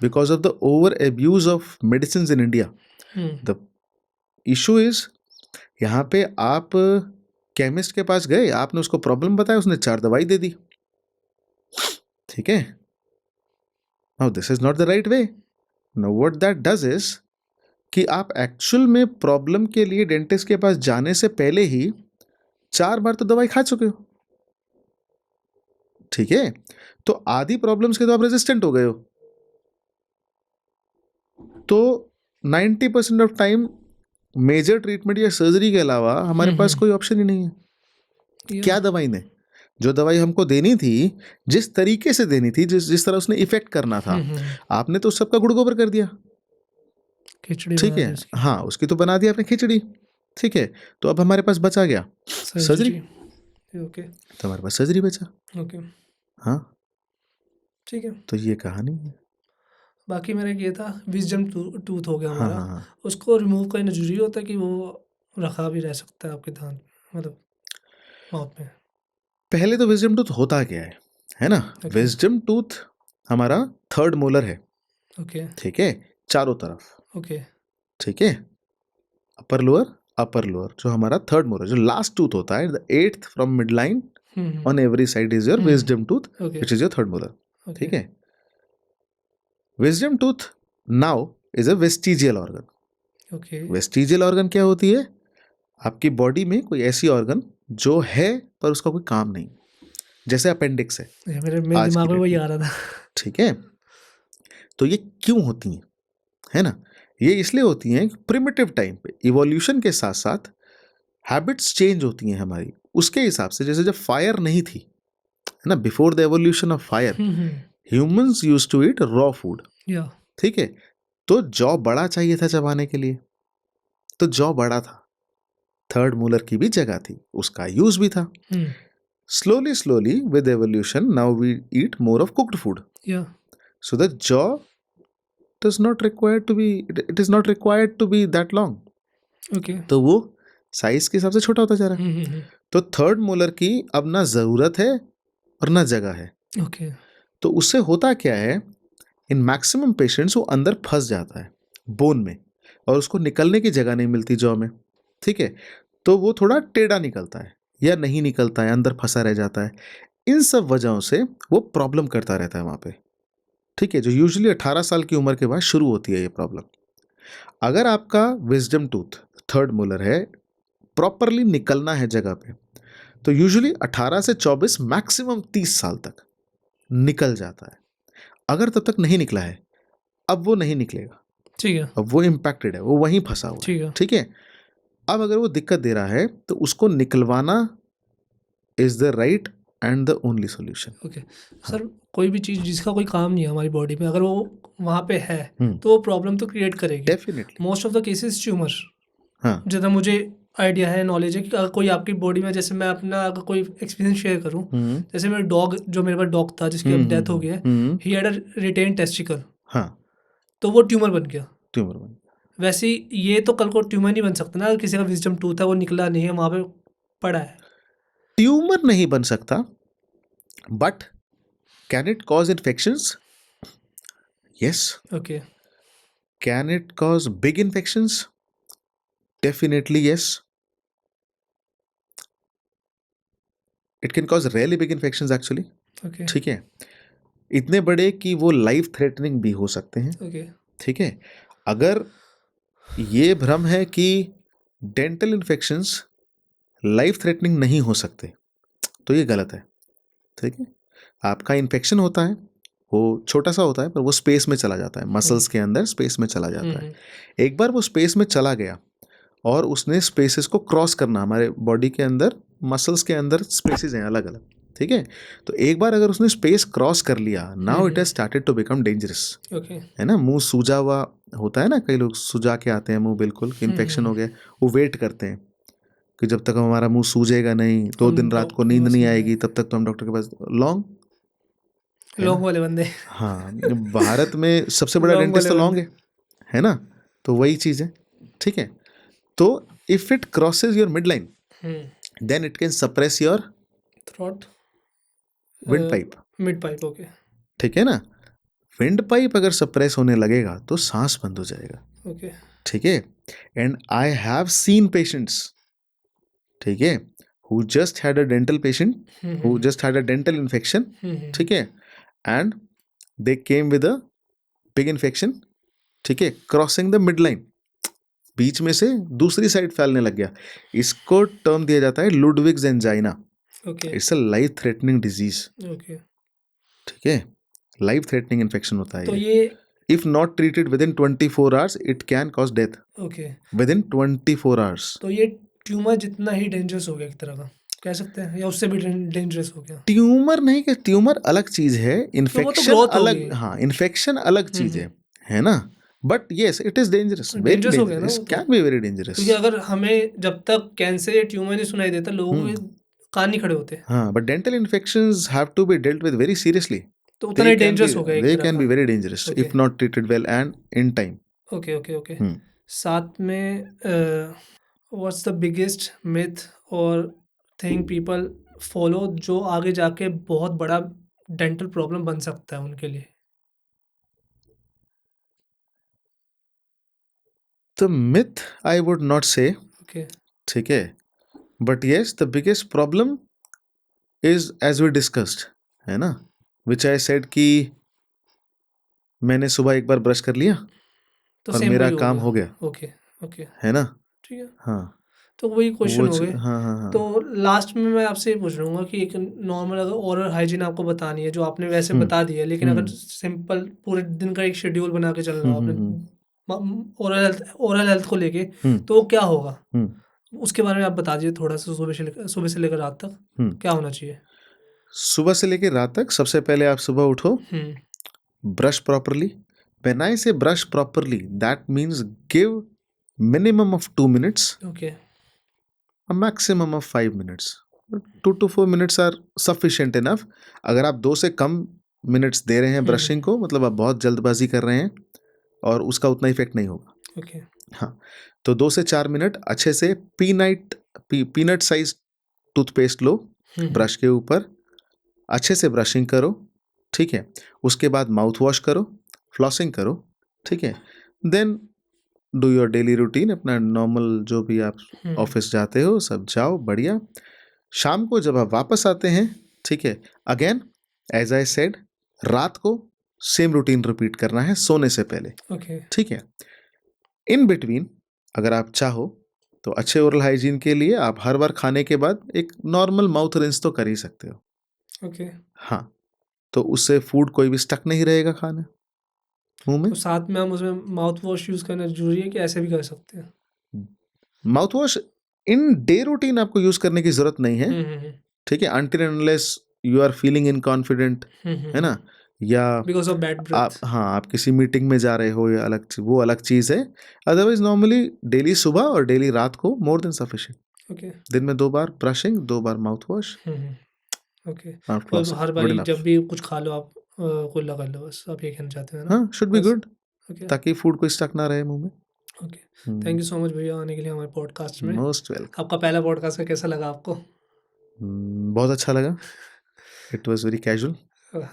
because of the over abuse of medicine in India. The issue is, यहाँ पे आप केमिस्ट के पास गए, आपने उसको प्रॉब्लम बताया, उसने 4 दवाई दे दी। ठीक है, now this is not the right way. Now what that does is कि आप एक्चुअल में प्रॉब्लम के लिए डेंटिस्ट के पास जाने से पहले ही 4 बार तो दवाई खा चुके हो। ठीक है, तो आधी प्रॉब्लम्स के तो आप रेजिस्टेंट हो गए हो। तो 90% ऑफ टाइम मेजर ट्रीटमेंट या सर्जरी के अलावा हमारे पास कोई ऑप्शन ही नहीं है। क्या दवाई ने, जो दवाई हमको देनी थी, जिस तरीके से देनी थी, जिस तरह उसने इफेक्ट करना था, आपने तो सबका गुड़ गोबर कर दिया। खिचड़ी। ठीक है, हाँ, उसकी तो बना दिया आपने खिचड़ी। ठीक है, तो अब हमारे पास बचा गया सर्जरी। तो हमारे पास सर्जरी बचा। हाँ, ठीक है, तो ये कहानी है। बाकी मेरा ये था, विजडम टूथ हो गया हमारा। हाँ। उसको रिमूव करना जरूरी होता है कि वो रखा भी रह सकता है आपके दांत, मतलब माउथ में? पहले तो विजडम टूथ होता क्या है ना? विजडम टूथ हमारा 3rd मोलर है। ठीक है, चारों तरफ। ठीक है, अपर लोअर, जो हमारा 3rd मोलर, जो लास्ट टूथ होता है, the 8th from mid line on every side is your wisdom tooth, which is your 3rd molar. ठीक है, wisdom tooth now is a vestigial organ. Vestigial organ क्या होती है? आपकी बॉडी में कोई ऐसी ऑर्गन जो है पर उसका कोई काम नहीं, जैसे अपेंडिक्स है। मेरे दिमाग में वही आ रहा था। ठीक है, तो ये क्यों होती हैं? है ना? ये इसलिए होती हैं कि प्रिमिटिव टाइम पे इवोल्यूशन के साथ साथ हैबिट्स चेंज होती हैं हमारी, उसके हिसाब से। जैसे जब फायर नहीं थी, है ना, before the evolution of fire, humans used to eat raw food. ठीक है, तो जॉ बड़ा चाहिए था चबाने के लिए, तो जॉ बड़ा था, 3rd मोलर की भी जगह थी, उसका यूज भी था। Slowly with evolution now we eat more of cooked food, so the jaw does not require to be, it is not required to be that long. Okay. तो वो साइज के हिसाब से छोटा होता जा रहा है। तो थर्ड मोलर की अब ना ज़रूरत है और ना जगह है। ओके। तो उससे होता क्या है, इन मैक्सिमम पेशेंट्स वो अंदर फंस जाता है बोन में और उसको निकलने की जगह नहीं मिलती जॉ में, ठीक है। तो वो थोड़ा टेढ़ा निकलता है या नहीं निकलता है, अंदर फंसा रह जाता है। इन सब वजहों से वो प्रॉब्लम करता रहता है वहाँ पे, ठीक है, जो यूजुअली 18 साल की उम्र के बाद शुरू होती है ये प्रॉब्लम। अगर आपका विजडम टूथ थर्ड मोलर है, प्रॉपरली निकलना है जगह पे, तो यूजुअली 18 से 24 मैक्सिमम 30 साल तक निकल जाता है। अगर तब तक नहीं निकला है, अब वो नहीं निकलेगा, ठीक है। अब वो इम्पैक्टेड है, वो वहीं फंसा हुआ ठीक है, है। ठीक है। अब अगर वो दिक्कत दे रहा है तो उसको निकलवाना is the right and the only solution. Okay sir, कोई भी चीज़ जिसका कोई काम नहीं है हमारी बॉडी में, अगर वो वहाँ पे है हम्म, तो वो प्रॉब्लम तो क्रिएट करेगी। Definitely. Most of the cases tumour, हाँ, जितना मुझे आइडिया है, नॉलेज है कि अगर कोई आपकी बॉडी में, जैसे मैं अपना अगर कोई एक्सपीरियंस शेयर करूँ, हम्म, जैसे मेरा डॉग, जो मेरे पास डॉग था जिसकी अब डेथ हो गई है, he had a retain testicle, हाँ, तो वो ट्यूमर बन गया। ट्यूमर बन। वैसे ही ये तो कल को ट्यूमर नहीं बन सकता ना, अगर किसी का विजडम टूथ है वो निकला नहीं है, वहाँ पे पड़ा है। ट्यूमर नहीं बन सकता, but can it cause infections? Yes. Okay. Can it cause big infections? Definitely yes. It can cause really big infections actually, okay. ठीक है। इतने बड़े कि वो लाइफ थ्रेटनिंग भी हो सकते हैं, ओके। ठीक है। अगर ये भ्रम है कि डेंटल इन्फेक्शंस लाइफ थ्रेटनिंग नहीं हो सकते, तो ये गलत है, ठीक है। आपका इन्फेक्शन होता है, वो छोटा सा होता है, पर वो स्पेस में चला जाता है, मसल्स के अंदर स्पेस में चला जाता है। एक बार वो स्पेस में चला गया और उसने स्पेसेस को क्रॉस करना, हमारे बॉडी के अंदर मसल्स के अंदर स्पेसेस हैं अलग अलग, ठीक है। तो एक बार अगर उसने स्पेस क्रॉस कर लिया, now it has started to become dangerous, okay. है ना। मुंह सूजा हुआ होता है ना, कई लोग सुजा के आते हैं मुंह, बिल्कुल इन्फेक्शन हो गया, वो वेट करते हैं कि जब तक हमारा मुंह सूजेगा नहीं, 2 दिन रात को नींद नहीं आएगी, तब तक तो हम डॉक्टर के पास। लॉन्ग, लॉन्ग वाले बंदे। हाँ, भारत में सबसे बड़ा लॉन्ग डेंटिस्ट तो वाले लॉन्ग है ना। तो वही चीज़ है, ठीक है। तो if it crosses your mid line, then it can suppress your throat, wind pipe, mid pipe. Okay. ठीक है ना। विंड पाइप अगर सप्रेस होने लगेगा तो सांस बंद हो जाएगा, ओके। ठीक है। And I have seen patients, ठीक है, who just had a dental patient, who just had a dental infection, ठीक है, and they came with a big infection, ठीक है, क्रॉसिंग द मिड लाइन, बीच में से दूसरी साइड फैलने लग गया। इसको टर्म दिया जाता है Ludwig's angina. Okay. It's a life threatening disease, okay. ठीक है, लाइफ थ्रेटनिंग इन्फेक्शन होता है तो ये। ये if not treated with in 24 hours it can cause death okay, with in 24 hours. तो ये ट्यूमर जितना ही डेंजरस हो गया एक तरह का, कह सकते हैं, या उससे भी डेंजरस हो गया? ट्यूमर नहीं, कि ट्यूमर अलग चीज है, तो वो तो इन्फेक्शन ग्रोथ हो अलग, गई। हाँ, इन्फेक्शन अलग चीज है ना। But yes, it is dangerous, very dangerous हो गया ना डेंजरस, वो तो, कैन बी वेरी डेंजरस। क्योंकि अगर हमें जब तक कैंसर या ट्यूमर नहीं सुनाई देता, लोगों के कान नहीं खड़े होते, हाँ, but dental infections have to be dealt with very seriously. तो उतना ही डेंजरस हो गया एक They तरह can be का। very dangerous okay. if not treated well and in time. Okay. Okay. Okay. हम्म। साथ में व्हाट्स द बिगेस्ट मिथ और थिंग पीपल फॉलो जो आगे जाके बहुत बड़ा डेंटल प्रॉब्लम बन सकता है उनके लिए? The myth I would not say, okay. ठीक है, but yes, the biggest problem is as we discussed, है ना, which I said कि मैंने सुबह एक बार ब्रश कर लिया तो और सेम मेरा वही हो काम गया। हो गया, ओके। ओके। है ना। ठीक है। हाँ, तो वही क्वेश्चन हो गए। हाँ हाँ हाँ। तो लास्ट में मैं आपसे ये पूछ रहा कि एक नॉर्मल अगर ओरल हाइजीन आपको बतानी है, जो आपने वैसे बता दिया, लेकिन अगर सिंपल पूरे दिन का एक शेड्यूल बना के चलना हो आपने ओरल हेल्थ को लेके, तो वो क्या होगा? उसके बारे में आप बता दीजिए थोड़ा सा, सुबह से लेकर रात तक क्या होना चाहिए? सुबह से लेकर रात तक, सबसे पहले आप सुबह उठो, brush properly. When I say brush properly, that means give minimum of 2 minutes, okay. a maximum of 5 minutes. 2 to 4 minutes are sufficient enough. अगर आप 2 से कम मिनट्स दे रहे हैं ब्रशिंग को, मतलब आप बहुत जल्दबाजी कर रहे हैं और उसका उतना इफेक्ट नहीं होगा। ओके। हाँ, तो 2 से 4 मिनट अच्छे से पीनट साइज टूथपेस्ट लो, ब्रश के ऊपर अच्छे से ब्रशिंग करो, ठीक है। उसके बाद माउथ वॉश करो, फ्लॉसिंग करो, ठीक है। Then do your daily routine, अपना नॉर्मल जो भी आप ऑफिस जाते हो सब जाओ, बढ़िया। शाम को जब आप वापस आते हैं, ठीक है, अगेन एज आई सेड, रात को सेम रूटीन रिपीट करना है सोने से पहले, ठीक है। इन बिटवीन अगर आप चाहो तो अच्छे ओरल हाइजीन के लिए आप हर बार खाने के बाद एक नॉर्मल माउथ रिंस तो कर ही सकते हो। हाँ, तो उससे फूड कोई भी स्टक नहीं रहेगा खाना मुंह में। तो साथ में हम उसमें माउथ वॉश यूज करना जरूरी है कि ऐसे भी कर सकते हैं? Mouthwash in day routine आपको यूज करने की जरूरत नहीं है, ठीक है, until and unless you are feeling inconfident, है ना, या बिकॉज ऑफ बैड ब्रेथ। आप किसी मीटिंग में जा रहे हो या वो अलग चीज़ है। अदरवाइज नॉर्मली डेली सुबह और डेली रात को मोर देन सफिशिएंट। दिन में 2 बार ब्रशिंग, 2 बार माउथ वॉश। और हर बार जब भी कुछ खा लो आप कुल्ला कर लो, बस आप ये कहना चाहते हैं ना? हाँ, शुड बी गुड, ताकि फूड कोई स्टक ना रहे मुंह में। थैंक यू सो मच भैया आने के लिए हमारे पॉडकास्ट में। Most welcome. आपका पहला पॉडकास्ट का कैसा लगा आपको? बहुत अच्छा लगा। It was very casual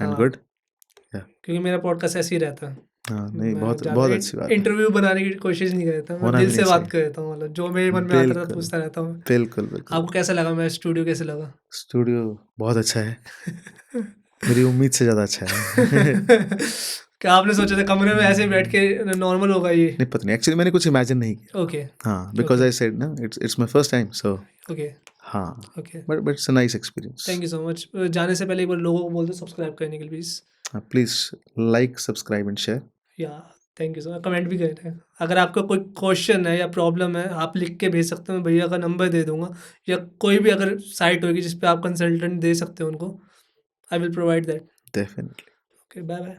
and good, क्योंकि मेरा पॉडकास्ट ऐसे ही रहता है। हाँ, नहीं, बहुत अच्छी बात है। इंटरव्यू बनाने की कोशिश नहीं करता, मैं दिल से बात करता हूँ, मतलब जो मेरे मन में आता है पूछता रहता हूँ। बिल्कुल। आपको कैसा लगा? मेरा स्टूडियो कैसे लगा? स्टूडियो बहुत अच्छा है। मेरी उम्मीद से ज़्यादा अच्छा है। क्या आपने सोचा था कमरे में ऐसे बैठ के नॉर्मल होगा ये? नहीं, पता नहीं, एक्चुअली मैंने कुछ इमेजिन नहीं किया। ओके। हाँ, बिकॉज आई सेड ना, it's my first time, so okay. हाँ, okay, but it's a nice experience. Thank you so much. जाने से पहले एक बार लोगों को बोल दो सब्सक्राइब करने के लिए please. Please like, subscribe and share. या thank you so much. Comment भी करें। अगर आपका कोई क्वेश्चन है या प्रॉब्लम है, आप लिख के भेज सकते हो, मैं भैया का नंबर दे दूंगा, या कोई भी अगर साइट होगी जिस पे आप कंसल्टेंट दे सकते हो उनको, I will provide that. Definitely. Okay, bye bye.